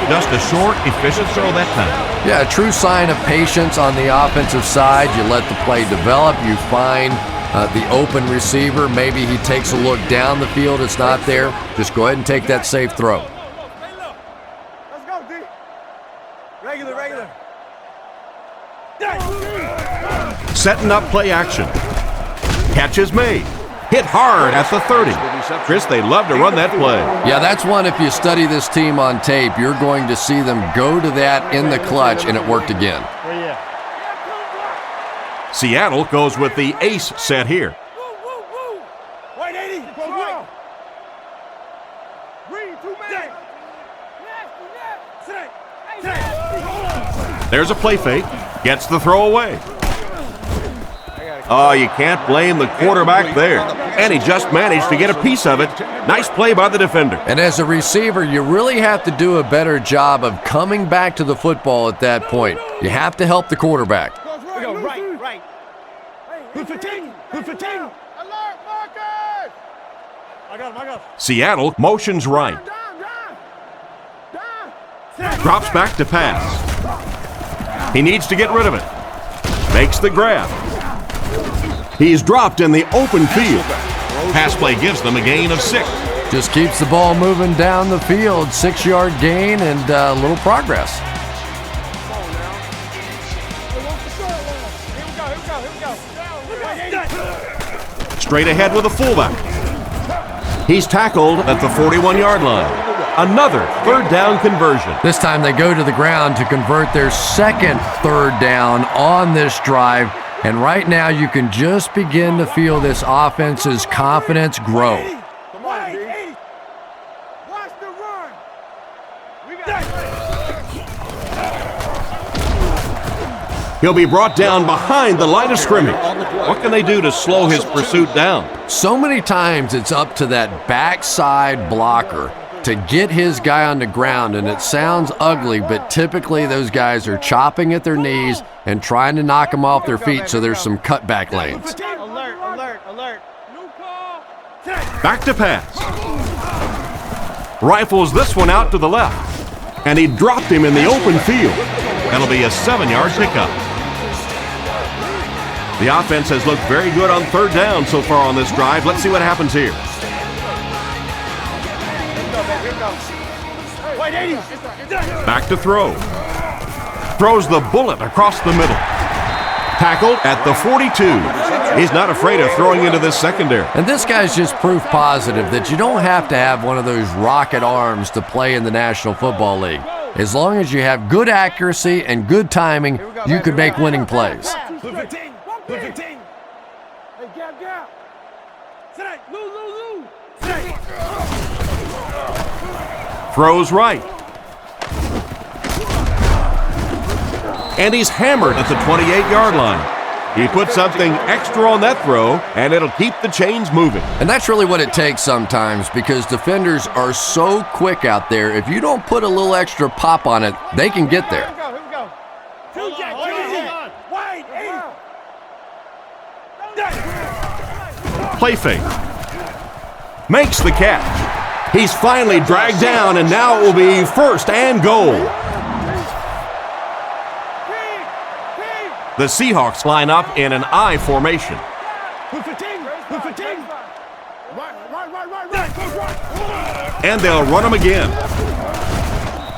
Just a short, efficient throw that time. Yeah, a true sign of patience on the offensive side. You let the play develop. You find the open receiver. Maybe he takes a look down the field. It's not there. Just go ahead and take that safe throw. Let's go, D. Regular. Setting up play action. Catch is made. Hit hard at the 30. Chris, they love to run that play. Yeah, that's one, if you study this team on tape, you're going to see them go to that in the clutch, and it worked again. Seattle goes with the ace set here. White 80. Go. Green, 2 man. There's a play fake. Gets the throw away. Oh, you can't blame the quarterback there. And he just managed to get a piece of it. Nice play by the defender. And as a receiver, you really have to do a better job of coming back to the football at that point. You have to help the quarterback. We go right. Good fatigue. Alert, Marcus. I got him. Seattle motions right. Drops back to pass. He needs to get rid of it. Makes the grab. He's dropped in the open field. Pass play gives them a gain of 6. Just keeps the ball moving down the field. 6-yard gain and a little progress. Straight ahead with a fullback. He's tackled at the 41-yard line. Another third down conversion. This time they go to the ground to convert their second third down on this drive. And right now you can just begin to feel this offense's confidence grow. Come on, D. Watch the run. We got He'll be brought down behind the line of scrimmage. What can they do to slow his pursuit down? So many times it's up to that backside blocker to get his guy on the ground, and it sounds ugly, but typically those guys are chopping at their knees and trying to knock them off their feet, so there's some cutback lanes. Alert. New call. Back to pass. Rifles this one out to the left, and he dropped him in the open field. That'll be a 7-yard pickup. The offense has looked very good on third down so far on this drive. Let's see what happens here. Back to throw. Throws the bullet across the middle. Tackled at the 42. He's not afraid of throwing into this secondary. And this guy's just proof positive that you don't have to have one of those rocket arms to play in the National Football League. As long as you have good accuracy and good timing, you can make winning plays. Hey, gap. Today, Lou. Throws right. And he's hammered at the 28-yard line. He put something extra on that throw, and it'll keep the chains moving. And that's really what it takes sometimes, because defenders are so quick out there. If you don't put a little extra pop on it, they can get there. Here we go. Hold on. Wait, 80. Play fake. Makes the catch. He's finally dragged down, and now it will be first and goal. The Seahawks line up in an I formation. And they'll run him again.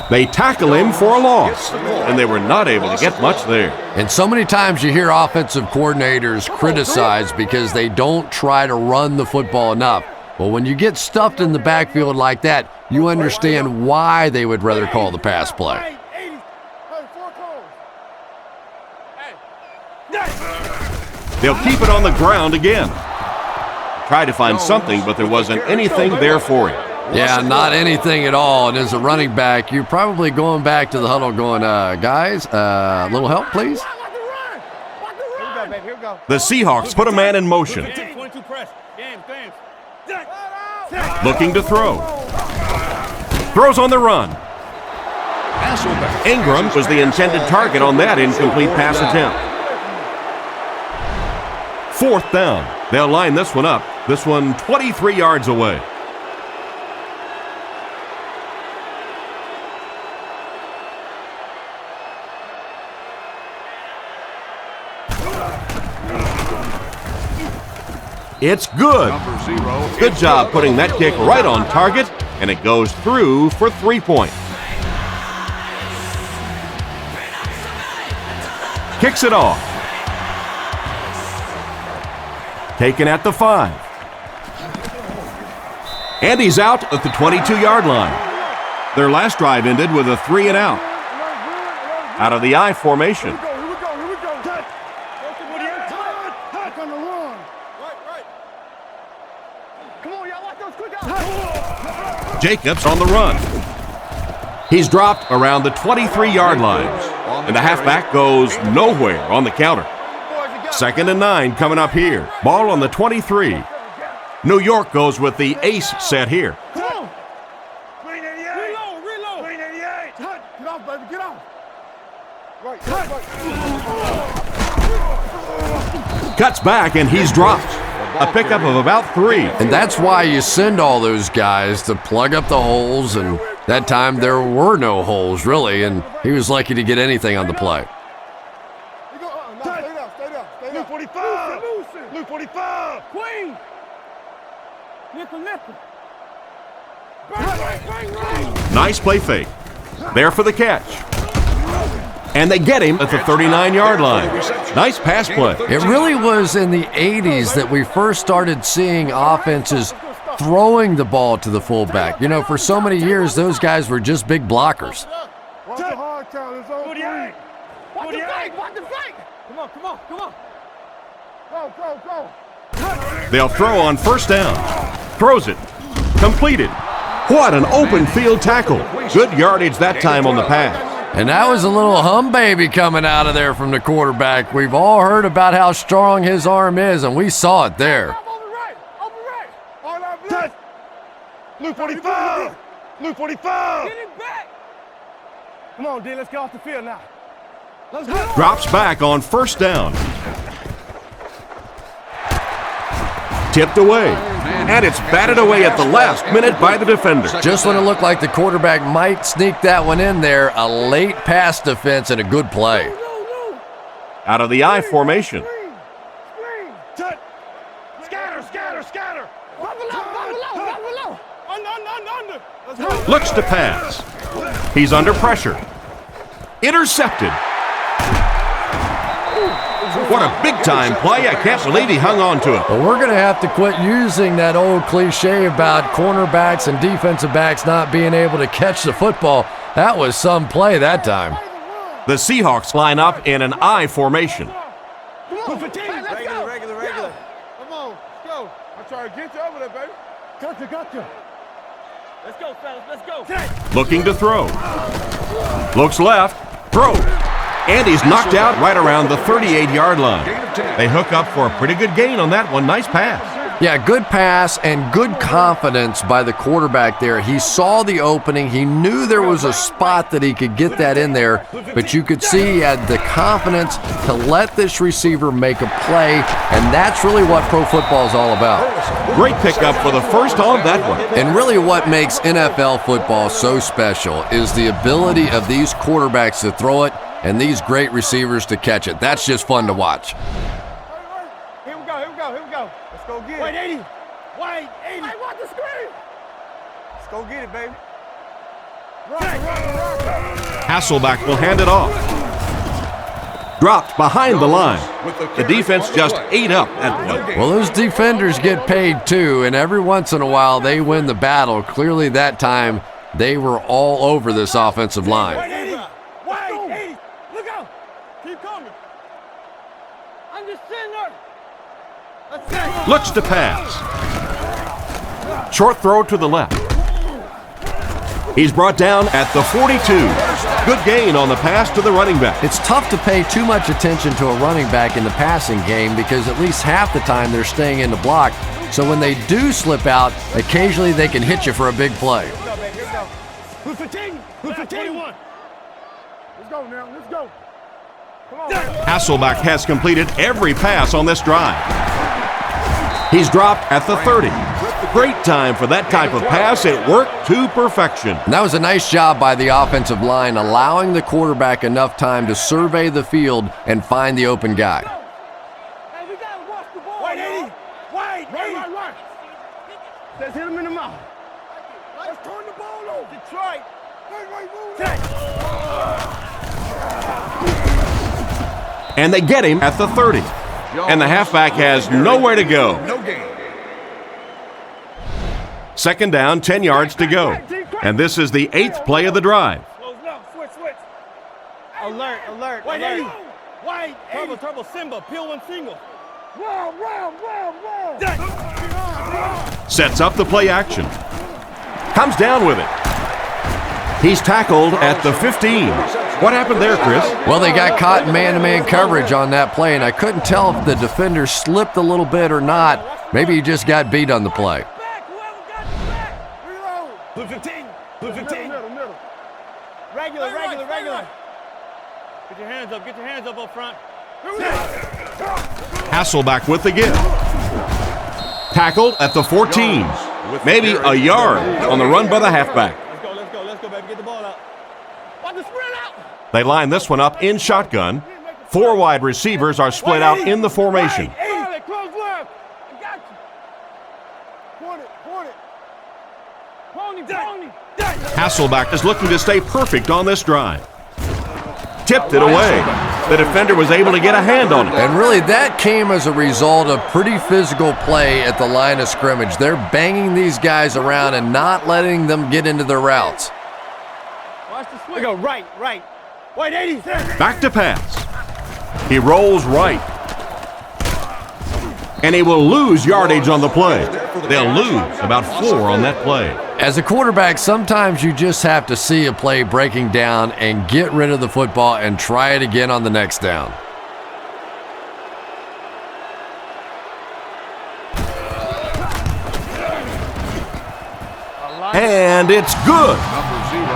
They tackle him for a loss, and they were not able to get much there. And so many times you hear offensive coordinators criticized because they don't try to run the football enough. Well, when you get stuffed in the backfield like that, you understand why they would rather call the pass play. They'll keep it on the ground again. Tried to find something, but there wasn't anything there for him. Yeah, not anything at all. And as a running back, you're probably going back to the huddle going, guys, a little help, please? The Seahawks put a man in motion. Looking to throw. Throws on the run. Ingram was the intended target on that incomplete pass attempt. Fourth down. They'll line this one up. This one 23 yards away. It's good. Good job putting that kick right on target, and it goes through for 3 points. Kicks it off. Taken at the 5. And he's out at the 22-yard line. Their last drive ended with a 3-and-out. Out of the I formation. Here we go. Touch. Touch on the run. Right. Come on, y'all. Watch those quick outs. Jacobs on the run. He's dropped around the 23-yard line. And the halfback goes nowhere on the counter. 2nd and 9 coming up here. Ball on the 23. New York goes with the ace set here. Come on. Green 88. Reload. Green 88. Touch. Get off, baby. Get off. Right. Cuts back and he's dropped. A pickup of about 3. And that's why you send all those guys to plug up the holes, and that time there were no holes, really, and he was lucky to get anything on the play. Stay down. Luke 45. Luke 45. Queen. Nickel. Bang. Nice play fake. There for the catch. And they get him at the 39-yard line. Nice pass play. It really was in the 80s that we first started seeing offenses throwing the ball to the fullback. You know, for so many years, those guys were just big blockers. Watch the hard count. It's on 48. Watch the fake. Come on. Go. They'll throw on first down. Throws it. Completed. What an open field tackle. Good yardage that time on the pass. And that was a little hum baby coming out of there from the quarterback. We've all heard about how strong his arm is, and we saw it there. Open right. All out blitz. Luke 45. Luke 45. Get it back. Come on, D. Let's get off the field now. Let's go. Drops back on first down. Tipped away. And it's batted away at the last minute by the defender. Just when it looked like the quarterback might sneak that one in there, a late pass defense and a good play. Out of the I formation. Screen. Touch. Scatter. Buffalo. Under. Let's go. Looks to pass. He's under pressure. Intercepted. What a big-time play. I can't believe he hung on to it. Well, we're going to have to quit using that old cliche about cornerbacks and defensive backs not being able to catch the football. That was some play that time. The Seahawks line up in an I formation. Come on. Regular. Come on, let's go. I'm trying to get you over there, baby. Gotcha. Let's go, fellas. Let's go. Looking to throw. Looks left. Throw. And he's knocked out right around the 38-yard line. They hook up for a pretty good gain on that one. Nice pass. Yeah, good pass and good confidence by the quarterback there. He saw the opening. He knew there was a spot that he could get that in there, but you could see he had the confidence to let this receiver make a play, and that's really what pro football is all about. Great pickup for the first on that one. And really what makes NFL football so special is the ability of these quarterbacks to throw it and these great receivers to catch it. That's just fun to watch. Here we go. Let's go get it. Wait, 80. I want the screen. Let's go get it, baby. Rock. Hasselback will hand it off. Dropped behind the line. The defense just ate up that play. Well, those defenders get paid too, and every once in a while they win the battle. Clearly that time they were all over this offensive line. Wait, 80. Look out. Keep coming. I'm just sitting there. Let's go. Looks to pass. Short throw to the left. He's brought down at the 42. Good gain on the pass to the running back. It's tough to pay too much attention to a running back in the passing game because at least half the time they're staying in the block. So when they do slip out, occasionally they can hit you for a big play. Who's 15? Who's 21? Let's go now. Let's go. Come on. Hasselback has completed every pass on this drive. He's dropped at the 30. Great time for that type of pass. It worked to perfection. And that was a nice job by the offensive line, allowing the quarterback enough time to survey the field and find the open guy. Hey, we gotta watch the ball. Wait, 80. Right. Let's hit him in the mouth. Let's turn the ball over. Detroit. And they get him at the 30. And the halfback has nowhere to go. Second down, 10 yards to go. And this is the 8th play of the drive. Switch. Alert. White. Turbo, Simba, peel one single. Wow. Sets up the play action. Comes down with it. He's tackled at the 15. What happened there, Chris? Well, they got caught in man-to-man coverage on that play, and I couldn't tell if the defender slipped a little bit or not. Maybe he just got beat on the play. Blue 15. Middle. Regular. Get your hands up front. Hasselback with the give. Tackled at the 14. Maybe a yard on the run by the halfback. Let's go, baby. Get the ball out. Watch the spread out. They line this one up in shotgun. 4 wide receivers are split out in the formation. Close left. I got you. Point it. Pony. Hasselback is looking to stay perfect on this drive. Tipped it away. The defender was able to get a hand on it. And really, that came as a result of pretty physical play at the line of scrimmage. They're banging these guys around and not letting them get into their routes. Watch the swing. We go right. White 80. Back to pass. He rolls right. And he will lose yardage on the play. They'll lose about 4 on that play. As a quarterback, sometimes you just have to see a play breaking down and get rid of the football and try it again on the next down. And it's good.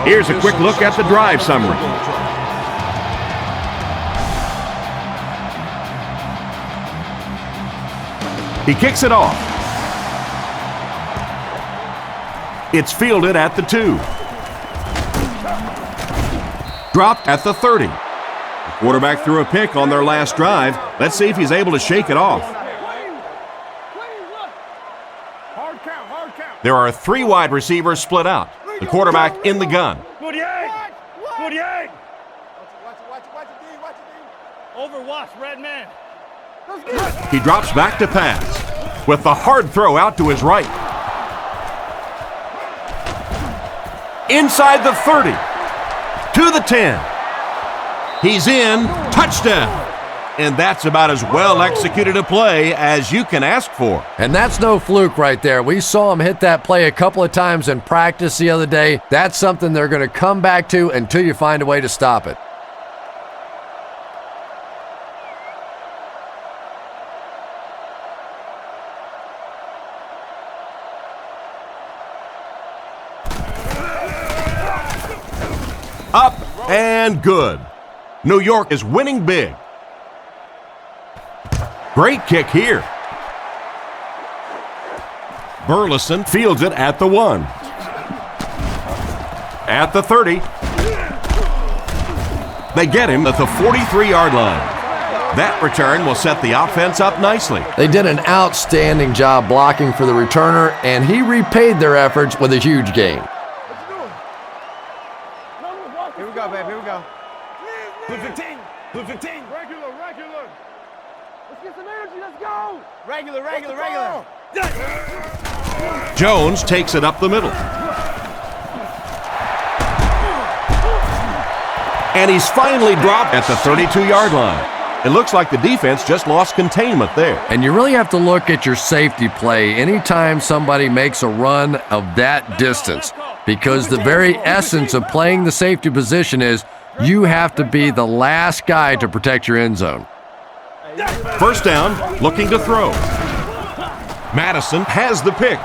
Here's a quick look at the drive summary. He kicks it off. It's fielded at the 2. Dropped at the 30. The quarterback threw a pick on their last drive. Let's see if he's able to shake it off. Hard count. There are 3 wide receivers split out. The quarterback in the gun. 48. Watch it, D. Overwatch, red man. He drops back to pass with the hard throw out to his right. Inside the 30, to the 10. He's in, touchdown. And that's about as well executed a play as you can ask for. And that's no fluke right there. We saw him hit that play a couple of times in practice the other day. That's something they're going to come back to until you find a way to stop it. Up and good. New York is winning big. Great kick here. Burleson fields it at the 1. At the 30. They get him at the 43-yard line. That return will set the offense up nicely. They did an outstanding job blocking for the returner, and he repaid their efforts with a huge gain. Here we go, babe. Here we go. Blue 15. Regular. Let's get some energy. Let's go. Regular. Jones takes it up the middle. And he's finally dropped at the 32-yard line. It looks like the defense just lost containment there. And you really have to look at your safety play anytime somebody makes a run of that distance, because the very essence of playing the safety position is you have to be the last guy to protect your end zone. First down, looking to throw. Madison has the pick.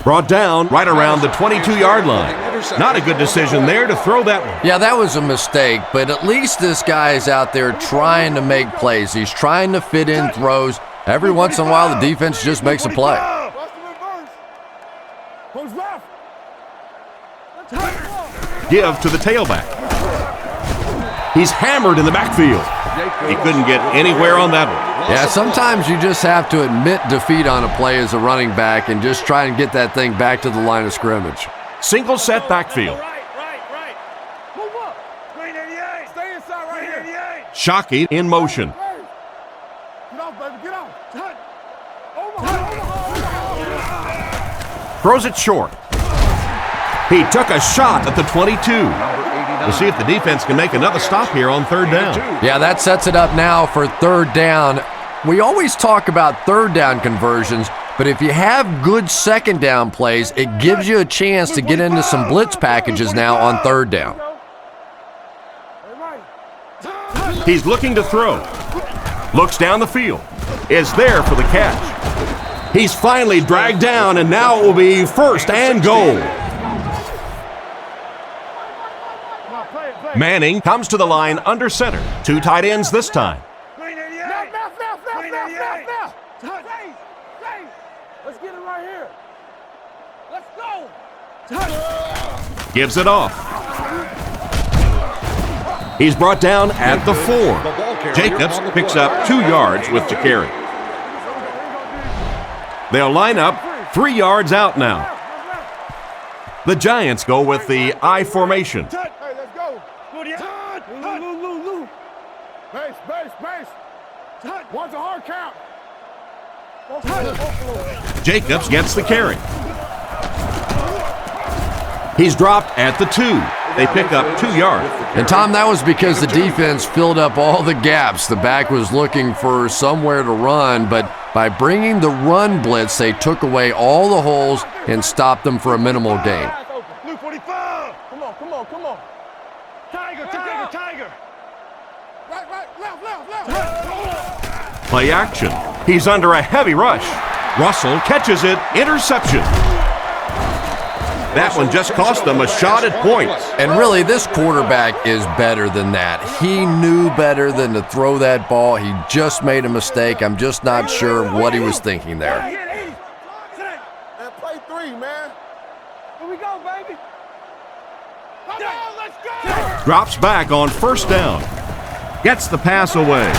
Brought down right around the 22-yard line. Not a good decision there to throw that one. Yeah, that was a mistake, but at least this guy is out there trying to make plays. He's trying to fit in throws. Every once in a while, the defense just makes a play. Give to the tailback. He's hammered in the backfield. He couldn't get anywhere on that one. Yeah, sometimes you just have to admit defeat on a play as a running back and just try and get that thing back to the line of scrimmage. Single set backfield. Right. Move up. Green 88. Stay inside right here. 88. Shockey in motion. Throws it short. He took a shot at the 22. We'll see if the defense can make another stop here on third down. Yeah, that sets it up now for third down. We always talk about third down conversions, but if you have good second down plays, it gives you a chance to get into some blitz packages now on third down. He's looking to throw. Looks down the field. Is there for the catch. He's finally dragged down, and now it will be first and goal. Manning comes to the line under center. Two tight ends this time. Let's get it right here. Let's go. Gives it off. He's brought down at the 4. Jacobs picks up 2 yards with the carry. They'll line up 3 yards out now. The Giants go with the I formation. Hey, let's go. Base. One's a hard count. Jacobs gets the carry. He's dropped at the 2. They pick up 2 yards. And Tom, that was because the defense filled up all the gaps. The back was looking for somewhere to run, but by bringing the run blitz, they took away all the holes and stopped them for a minimal gain. Blue 45. Come on. Tiger. Right, left. Play action. He's under a heavy rush. Russell catches it. Interception. That one just cost them a shot at points. And really, this quarterback is better than that. He knew better than to throw that ball. He just made a mistake. I'm just not sure what he was thinking there. Play 3, man. Here we go, baby. Come on, let's go. Drops back on first down. Gets the pass away.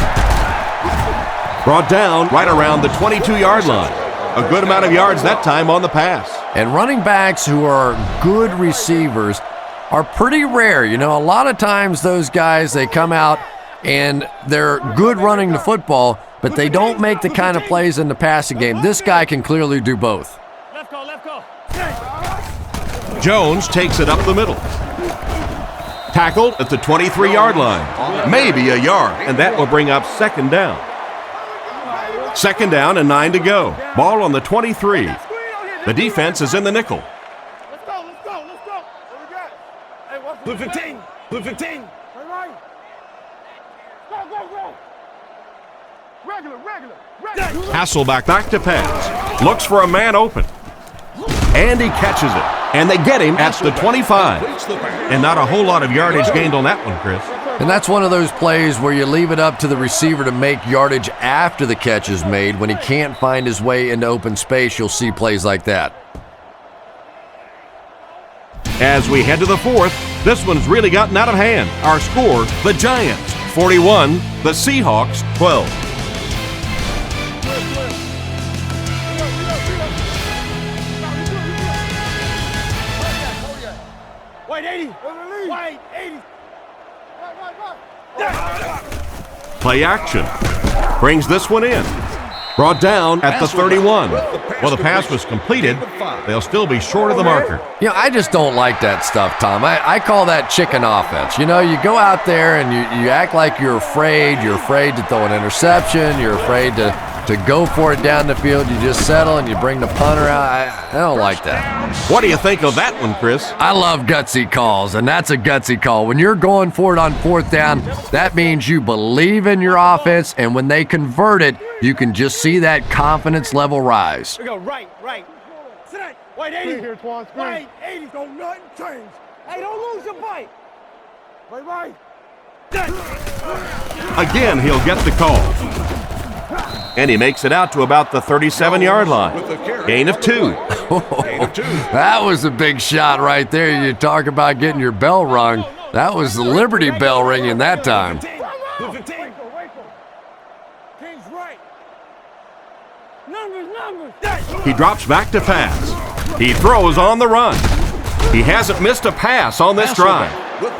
Brought down right around the 22-yard line. A good amount of yards that time on the pass. And running backs who are good receivers are pretty rare. You know, a lot of times those guys, they come out and they're good running the football, but they don't make the kind of plays in the passing game. This guy can clearly do both. Left go. Jones takes it up the middle. Tackled at the 23-yard line. Maybe a yard, and that will bring up second down. Second down and 9 to go. Ball on the 23. The defense is in the nickel. Let's go. What we got? Hey, what's Blue 15. Right. Go. Regular. Hasselback back to pass. Looks for a man open. And he catches it. And they get him at the 25. And not a whole lot of yardage gained on that one, Chris. And that's one of those plays where you leave it up to the receiver to make yardage after the catch is made. When he can't find his way into open space, you'll see plays like that. As we head to the 4th, this one's really gotten out of hand. Our score, the Giants 41, the Seahawks 12. White 80. White 80. Play action. Brings this one in. Brought down at the 31. Well, the pass was completed. They'll still be short of the marker. You know, I just don't like that stuff, Tom. I call that chicken offense. You know, you go out there and you act like you're afraid. You're afraid to throw an interception. You're afraid to go for it down the field. You just settle and you bring the punter out. I don't like that. What do you think of that one, Chris? I love gutsy calls, and that's a gutsy call. When you're going for it on 4th down, that means you believe in your offense, and when they convert it, you can just see that confidence level rise. We go right. Sit down. White 80. Here, Twan. White 80. Don't nothing change. Hey, don't lose your bite. Right. Again, he'll get the call. And he makes it out to about the 37-yard line. Gain of 2. That was a big shot right there. You talk about getting your bell rung. That was the Liberty Bell ringing that time. King's right. Numbers. He drops back to pass. He throws on the run. He hasn't missed a pass on this drive.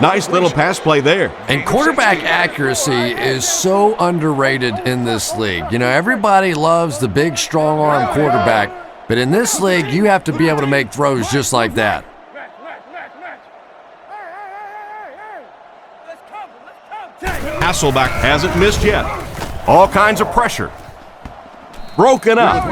Nice little pass play there. And quarterback accuracy is so underrated in this league. You know, everybody loves the big, strong-arm quarterback, But in this league, you have to be able to make throws just like that. Hasselbeck hasn't missed yet. All kinds of pressure. Broken up.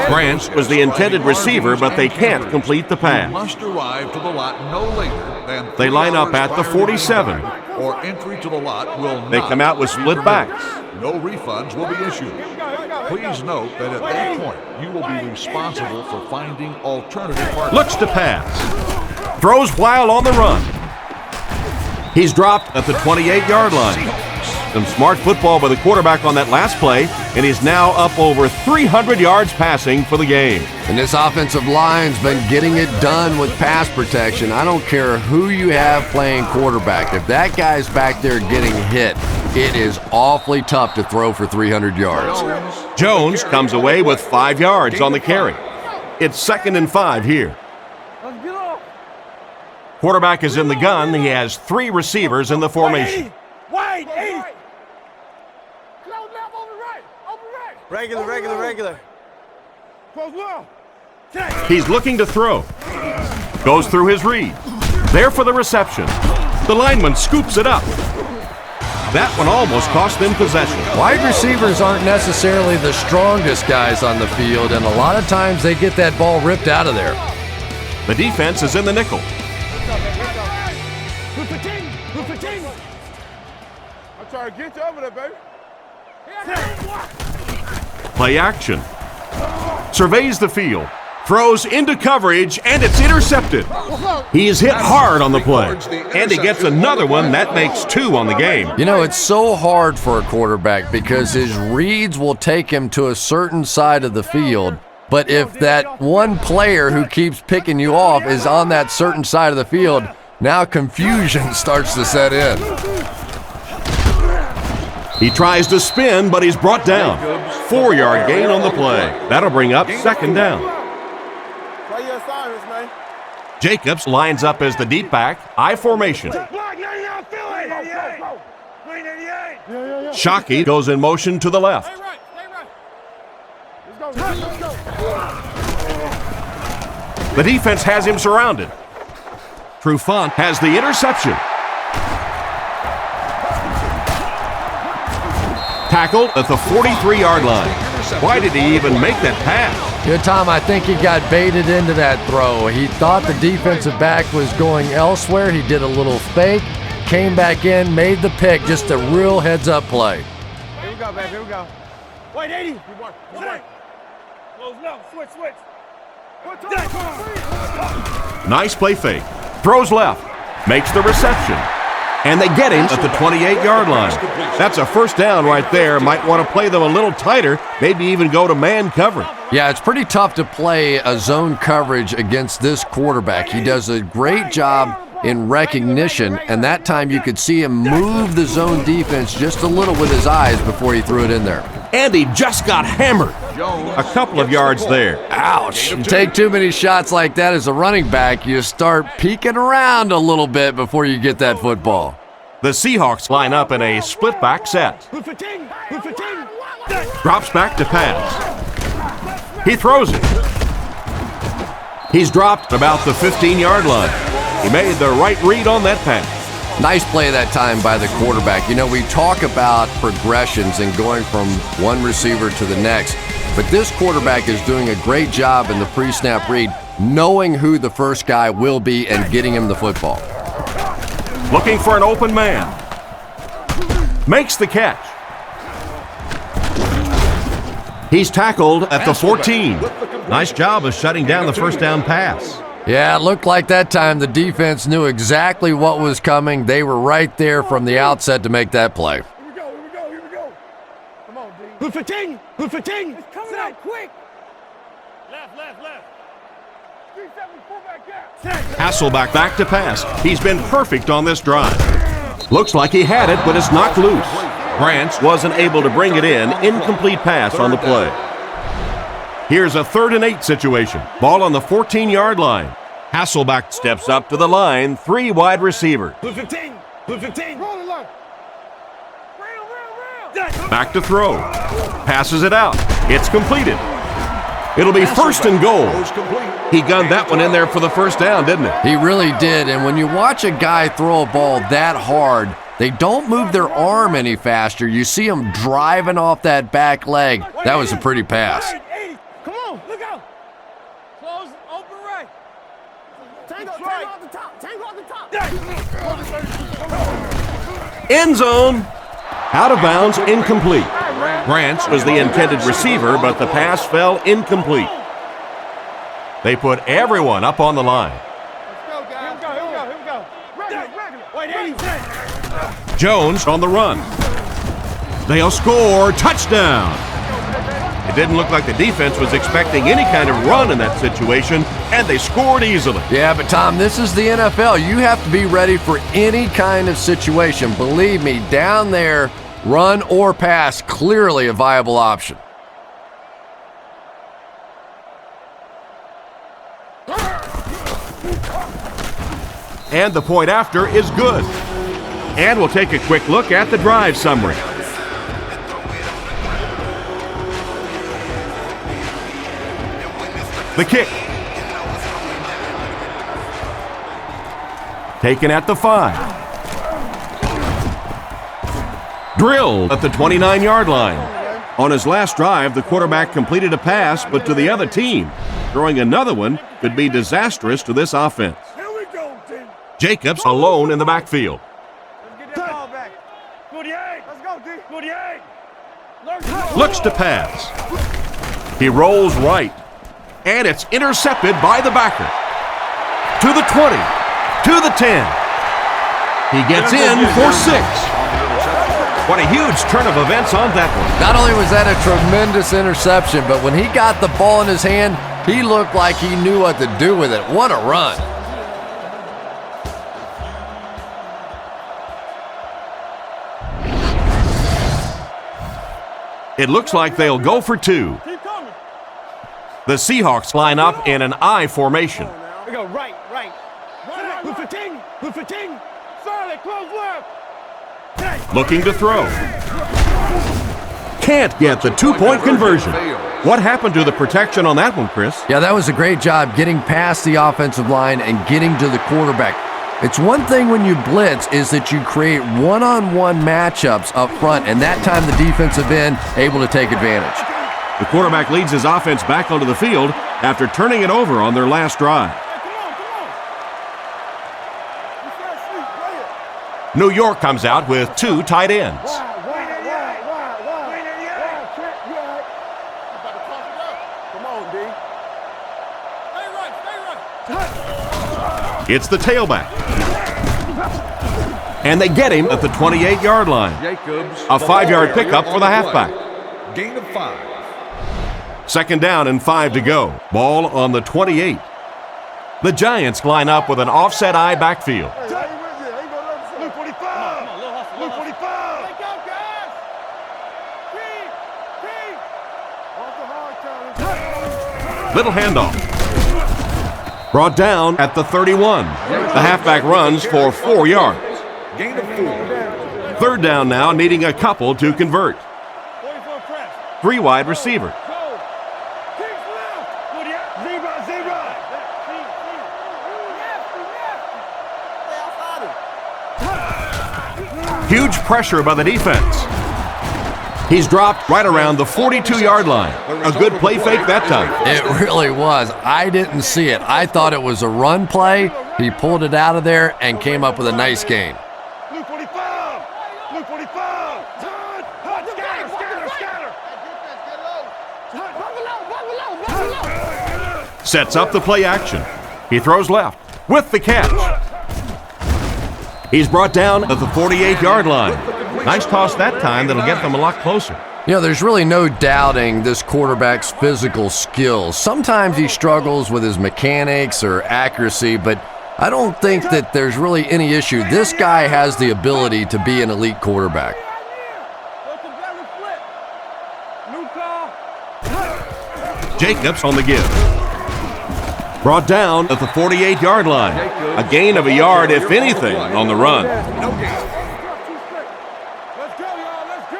Branch was the intended receiver, but they can't complete the pass. Must arrive to the lot no later than They line up at the 47. or entry to the lot will They not come out with split backs. No refunds will be issued. Please note that at that point, you will be responsible for finding alternative partners. Looks to pass. Throws while on the run. He's dropped at the 28-yard line. Some smart football by the quarterback on that last play, and he's now up over 300 yards passing for the game. And this offensive line's been getting it done with pass protection. I don't care who you have playing quarterback. If that guy's back there getting hit, it is awfully tough to throw for 300 yards. Jones comes away with 5 yards on the carry. It's 2nd and 5 here. Quarterback is in the gun. He has 3 receivers in the formation. Wide, 80. Regular. Close left. He's looking to throw. Goes through his read. There for the reception. The lineman scoops it up. That one almost cost them possession. Wide receivers aren't necessarily the strongest guys on the field, and a lot of times they get that ball ripped out of there. The defense is in the nickel. I'm trying to get you over there, baby. Play action. Surveys the field. Throws into coverage, and it's intercepted. He's hit hard on the play. And he gets another one. That makes 2 on the game. You know, it's so hard for a quarterback because his reads will take him to a certain side of the field. But if that one player who keeps picking you off is on that certain side of the field, now confusion starts to set in. He tries to spin, but he's brought down. 4-yard gain on the play. That'll bring up 2nd down. Play your assignments, man. Jacobs lines up as the deep back, I formation. Block 99, Philly. 88. Shockey goes in motion to the left. Stay right. Let's go. The defense has him surrounded. Trufant has the interception. Tackled at the 43-yard line. Why did he even make that pass? Yeah, Tom, I think he got baited into that throw. He thought the defensive back was going elsewhere. He did a little fake, came back in, made the pick. Just a real heads-up play. Here we go, baby. Here we go. Wait, 80. Close left. Switch. Nice play fake. Throws left. Makes the reception. And they get him at the 28-yard line. That's a 1st down right there. Might want to play them a little tighter, maybe even go to man coverage. Yeah, it's pretty tough to play a zone coverage against this quarterback. He does a great job in recognition, and that time you could see him move the zone defense just a little with his eyes before he threw it in there. And he just got hammered. A couple of yards there. Ouch. You take too many shots like that as a running back, you start peeking around a little bit before you get that football. The Seahawks line up in a split back set. Drops back to pass. He throws it. He's dropped about the 15-yard line. He made the right read on that pass. Nice play that time by the quarterback. You know, we talk about progressions and going from one receiver to the next, but this quarterback is doing a great job in the pre-snap read, knowing who the first guy will be and getting him the football. Looking for an open man. Makes the catch. He's tackled at the 14. Nice job of shutting down the 1st down pass. Yeah, it looked like that time the defense knew exactly what was coming. They were right there from the outset to make that play. Here we go. Come on, D. Who's 15? It's coming out quick. Left. 3-7, fullback gap. Hasselbeck back to pass. He's been perfect on this drive. Looks like he had it, but it's knocked loose. Branch wasn't able to bring it in. Incomplete pass on the play. Here's a 3rd and 8 situation. Ball on the 14-yard line. Hasselbeck steps up to the line. 3 wide receivers. Blue 15. Roll it line. Rail. Back to throw. Passes it out. It's completed. It'll be first and goal. He gunned that one in there for the first down, didn't he? He really did, and when you watch a guy throw a ball that hard, they don't move their arm any faster. You see them driving off that back leg. That was a pretty pass. Come on, look out. Close, open right. Tango off the top. Tango off the top. End zone. Out of bounds, incomplete. Branch was the intended receiver, but the pass fell incomplete. They put everyone up on the line. Let's go, guys. Here we go. Regular. Jones on the run. They'll score. Touchdown. It didn't look like the defense was expecting any kind of run in that situation, and they scored easily. Yeah, but Tom, this is the NFL. You have to be ready for any kind of situation. Believe me, down there, run or pass, clearly a viable option. And the point after is good. And we'll take a quick look at the drive summary. The kick. Taken at the 5. Drilled at the 29-yard line. On his last drive, the quarterback completed a pass, but to the other team. Throwing another one could be disastrous to this offense. Here we go, team. Jacobs alone in the backfield. Let's get that ball back. 48. Let's go, D. 48. Looks to pass. He rolls right. And it's intercepted by the backer. To the 20. To the 10. He gets in for 6. What a huge turn of events on that one. Not only was that a tremendous interception, but when he got the ball in his hand, he looked like he knew what to do with it. What a run. It looks like they'll go for 2. Keep coming. The Seahawks line up in an I formation. We go right. Blue 15. Blue 15. Solid, close left. Looking to throw. Can't get the 2-point conversion. What happened to the protection on that one, Chris? Yeah, that was a great job getting past the offensive line and getting to the quarterback. It's one thing when you blitz is that you create one-on-one matchups up front, and that time the defensive end able to take advantage. The quarterback leads his offense back onto the field after turning it over on their last drive. New York comes out with 2 tight ends. It's the tailback. And they get him at the 28-yard line. A 5-yard pickup for the halfback. Gain of 5. Second down and 5 to go. Ball on the 28. The Giants line up with an offset I backfield. Little handoff. Brought down at the 31. The halfback runs for 4 yards. Gain of 4. Third down now, needing a couple to convert. 3 wide receivers. Huge pressure by the defense. He's dropped right around the 42-yard line. A good play fake that time. It really was. I didn't see it. I thought it was a run play. He pulled it out of there and came up with a nice gain. Blue 45. Blue 45. Scatter. Sets up the play action. He throws left with the catch. He's brought down at the 48-yard line. Nice toss that time that'll get them a lot closer. You know, there's really no doubting this quarterback's physical skills. Sometimes he struggles with his mechanics or accuracy, but I don't think that there's really any issue. This guy has the ability to be an elite quarterback. Jacobs on the give. Brought down at the 48-yard line. A gain of a yard, if anything, on the run.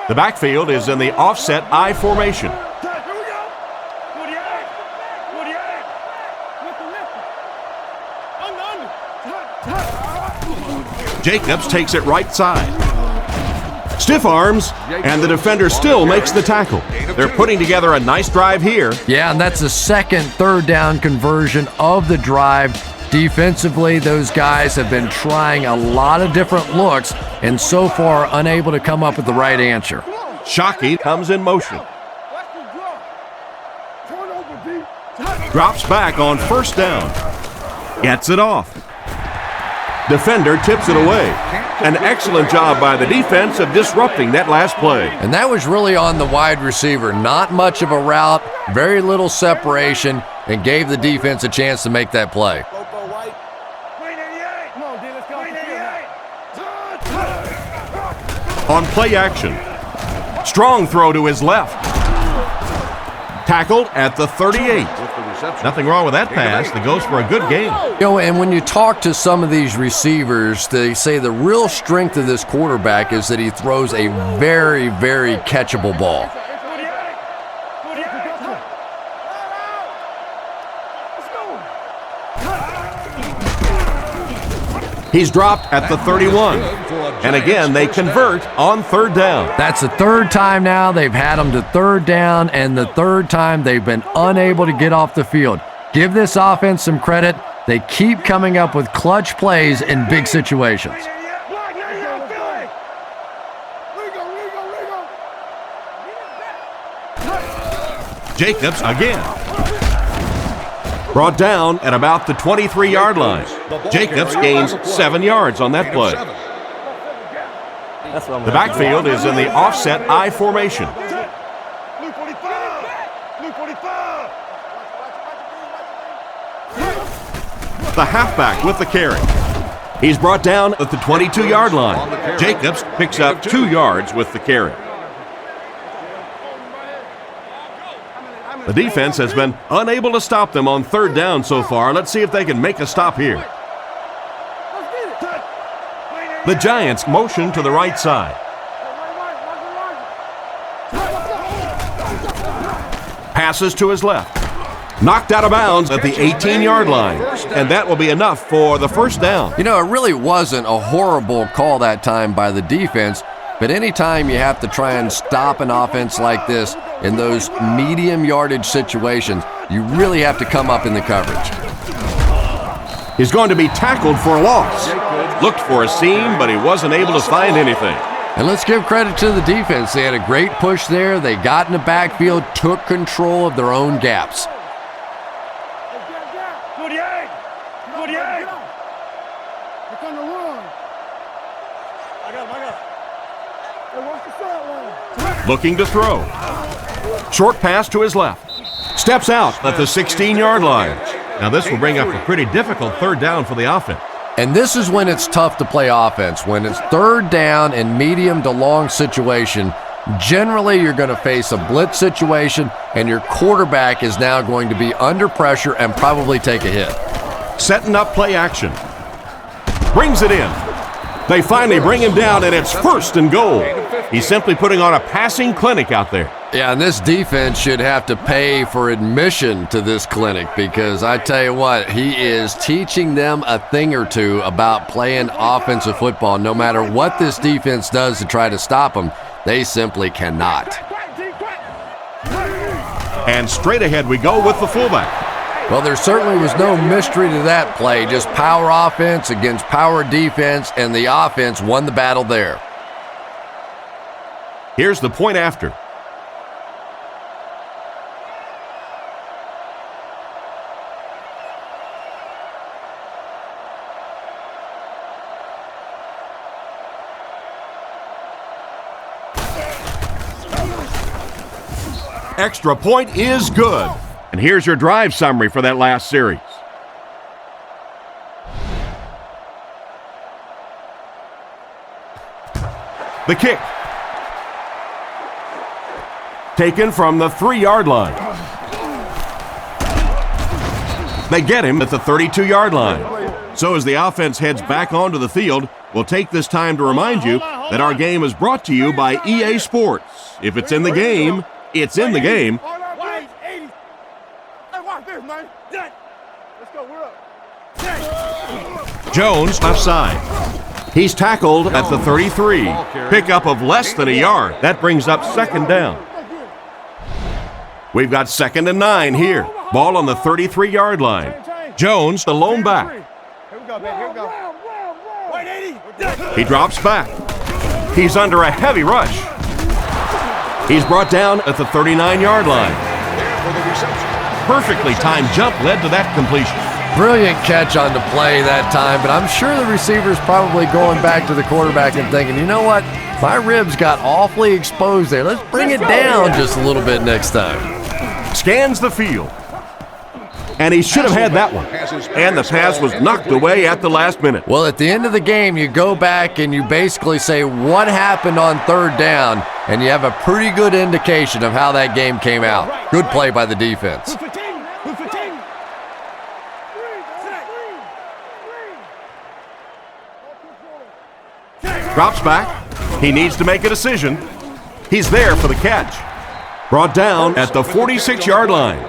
The backfield is in the offset I formation. Jacobs takes it right side. Stiff arms, and the defender still makes the tackle. They're putting together a nice drive here. Yeah, and that's the second third down conversion of the drive. Defensively, those guys have been trying a lot of different looks and so far unable to come up with the right answer. Shockey comes in motion. Drops back on first down. Gets it off. Defender tips it away. An excellent job by the defense of disrupting that last play. And that was really on the wide receiver. Not much of a route, very little separation, and gave the defense a chance to make that play. On play action. Strong throw to his left. Tackled at the 38. Nothing wrong with that pass. That goes for a good gain. You know, and when you talk to some of these receivers, they say the real strength of this quarterback is that he throws a very, very catchable ball. He's dropped at the 31. And again, they convert on third down. That's the third time now they've had him to third down, and the third time they've been unable to get off the field. Give this offense some credit. They keep coming up with clutch plays in big situations. Jacobs again. Brought down at about the 23-yard line. Jacobs gains 7 yards on that play. The backfield is in the offset I formation. The halfback with the carry. He's brought down at the 22-yard line. Jacobs picks up 2 yards with the carry. The defense has been unable to stop them on third down so far. Let's see if they can make a stop here. The Giants motion to the right side. Passes to his left. Knocked out of bounds at the 18-yard line. And that will be enough for the first down. You know, it really wasn't a horrible call that time by the defense, but anytime you have to try and stop an offense like this in those medium yardage situations, you really have to come up in the coverage. He's going to be tackled for a loss. Looked for a seam, but he wasn't able to find anything. And let's give credit to the defense. They had a great push there. They got in the backfield, took control of their own gaps. Looking to throw. Short pass to his left. Steps out at the 16-yard line. Now this will bring up a pretty difficult third down for the offense. And this is when it's tough to play offense. When it's third down in medium to long situation, generally you're going to face a blitz situation, and your quarterback is now going to be under pressure and probably take a hit. Setting up play action. Brings it in. They finally bring him down, and it's first and goal. He's simply putting on a passing clinic out there. Yeah, and this defense should have to pay for admission to this clinic, because I tell you what, he is teaching them a thing or two about playing offensive football. No matter what this defense does to try to stop them, they simply cannot. And straight ahead we go with the fullback. Well, there certainly was no mystery to that play. Just power offense against power defense, and the offense won the battle there. Here's the point after. Extra point is good. And here's your drive summary for that last series. The kick. Taken from the 3-yard line. They get him at the 32-yard line. So as the offense heads back onto the field, we'll take this time to remind you that our game is brought to you by EA Sports. If it's in the game, it's in the game. Let's go, we're up. Jones left side. He's tackled at the 33. Pickup of less than a yard. That brings up second down. We've got 2nd and 9 here. Ball on the 33-yard line. Jones, the lone back. Here we go, baby. Here we go. Wait, 80. He drops back. He's under a heavy rush. He's brought down at the 39-yard line. Perfectly timed jump led to that completion. Brilliant catch on the play that time, but I'm sure the receiver's probably going back to the quarterback and thinking, you know what, my ribs got awfully exposed there. Let's bring it down just a little bit next time. Scans the field. And he should have had that one. And the pass was knocked away at the last minute. Well, at the end of the game, you go back and you basically say what happened on 3rd down, and you have a pretty good indication of how that game came out. Good play by the defense. Drops back. He needs to make a decision. He's there for the catch. Brought down at the 46-yard line.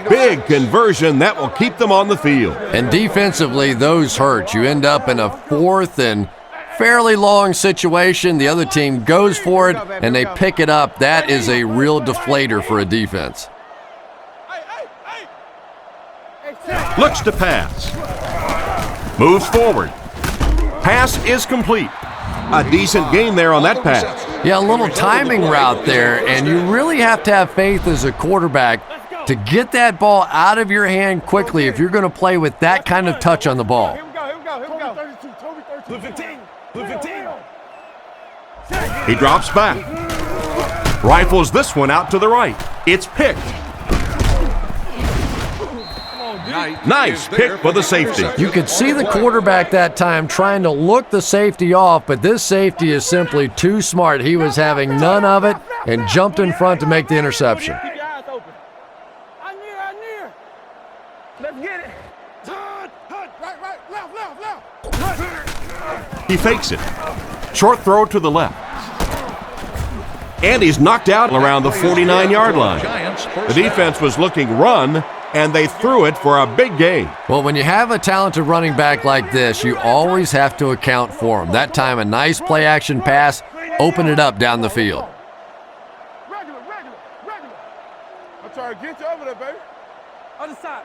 Big conversion that will keep them on the field. And defensively, those hurt. You end up in a 4th and fairly long situation. The other team goes for it, and they pick it up. That is a real deflator for a defense. Looks to pass. Moves forward. Pass is complete. A decent gain there on that pass. Yeah, a little timing route there, and you really have to have faith as a quarterback to get that ball out of your hand quickly if you're going to play with that kind of touch on the ball. Here we go. He drops back. Rifles this one out to the right. It's picked. Nice pick for the safety. You could see the quarterback that time trying to look the safety off, but this safety is simply too smart. He was having none of it and jumped in front to make the interception. Keep your eyes open. I near. Let's get it. Right, left. He fakes it. Short throw to the left. And he's knocked out around the 49-yard line. The defense was looking run, and they threw it for a big gain. Well, when you have a talented running back like this, you always have to account for him. That time, a nice play-action pass opened it up down the field. Regular. I'm trying to get you over there, baby. Other side.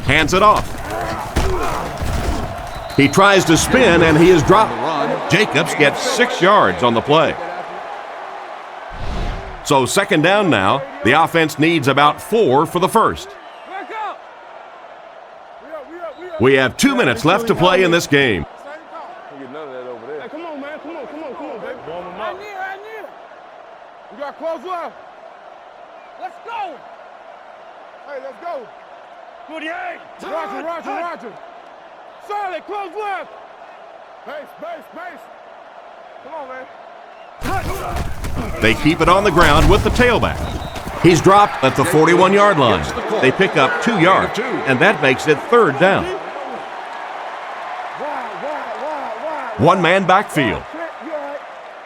Hands it off. He tries to spin, and he is dropped. Jacobs gets 6 yards on the play. So 2nd down now. The offense needs about 4 for the first. We have 2 minutes left to play in this game. Hey, come on, man. Come on, baby. Warm him up. I near. We got close left. Let's go. Hey, let's go. 48. Roger. Solid, close left. Base. Come on, man. They keep it on the ground with the tailback. He's dropped at the 41-yard line. They pick up 2 yards, and that makes it 3rd down. One-man backfield.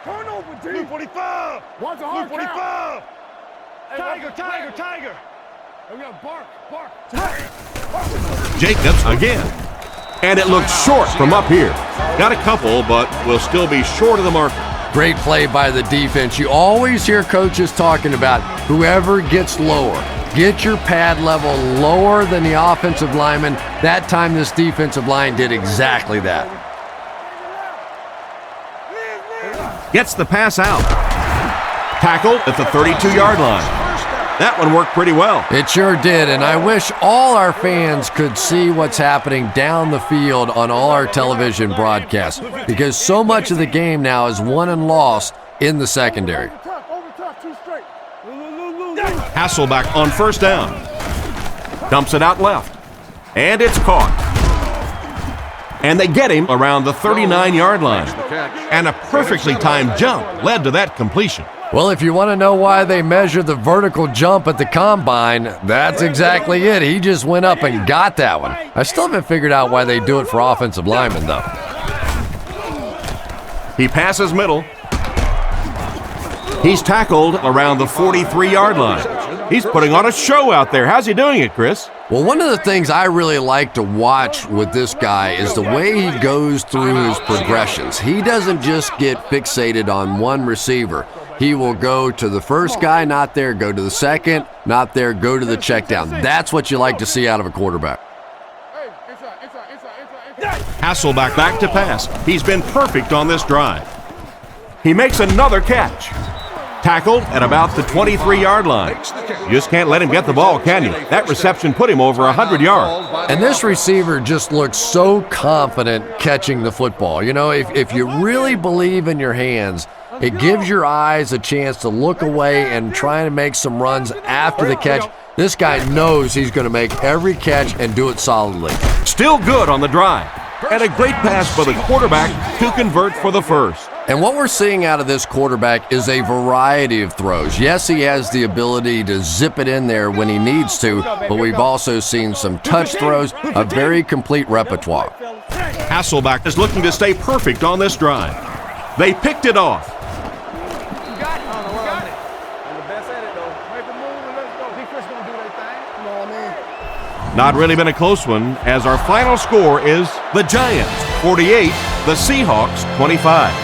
Turnover, D. 45. One's a hard 45. Tiger. We got bark. Jacobs again. And it looks short from up here. Got a couple, but will still be short of the marker. Great play by the defense. You always hear coaches talking about whoever gets lower. Get your pad level lower than the offensive lineman. That time this defensive line did exactly that. Gets the pass out. Tackled at the 32-yard line. That one worked pretty well. It sure did, and I wish all our fans could see what's happening down the field on all our television broadcasts, because so much of the game now is won and lost in the secondary. Hasselback on 1st down. Dumps it out left. And it's caught. And they get him around the 39-yard line. And a perfectly timed jump led to that completion. Well, if you want to know why they measure the vertical jump at the combine, that's exactly it. He just went up and got that one. I still haven't figured out why they do it for offensive linemen, though. He passes middle. He's tackled around the 43-yard line. He's putting on a show out there. How's he doing it, Chris? Well, one of the things I really like to watch with this guy is the way he goes through his progressions. He doesn't just get fixated on one receiver. He will go to the first guy, not there, go to the second, not there, go to the check down. That's what you like to see out of a quarterback. Hasselback back to pass. He's been perfect on this drive. He makes another catch. Tackled at about the 23-yard line. You just can't let him get the ball, can you? That reception put him over 100 yards. And this receiver just looks so confident catching the football. You know, if you really believe in your hands, it gives your eyes a chance to look away and try to make some runs after the catch. This guy knows he's going to make every catch and do it solidly. Still good on the drive. And a great pass by the quarterback to convert for the first. And what we're seeing out of this quarterback is a variety of throws. Yes, he has the ability to zip it in there when he needs to, but we've also seen some touch throws, a very complete repertoire. Hasselback is looking to stay perfect on this drive. They picked it off. Not really been a close one, as our final score is the Giants 48, the Seahawks 25.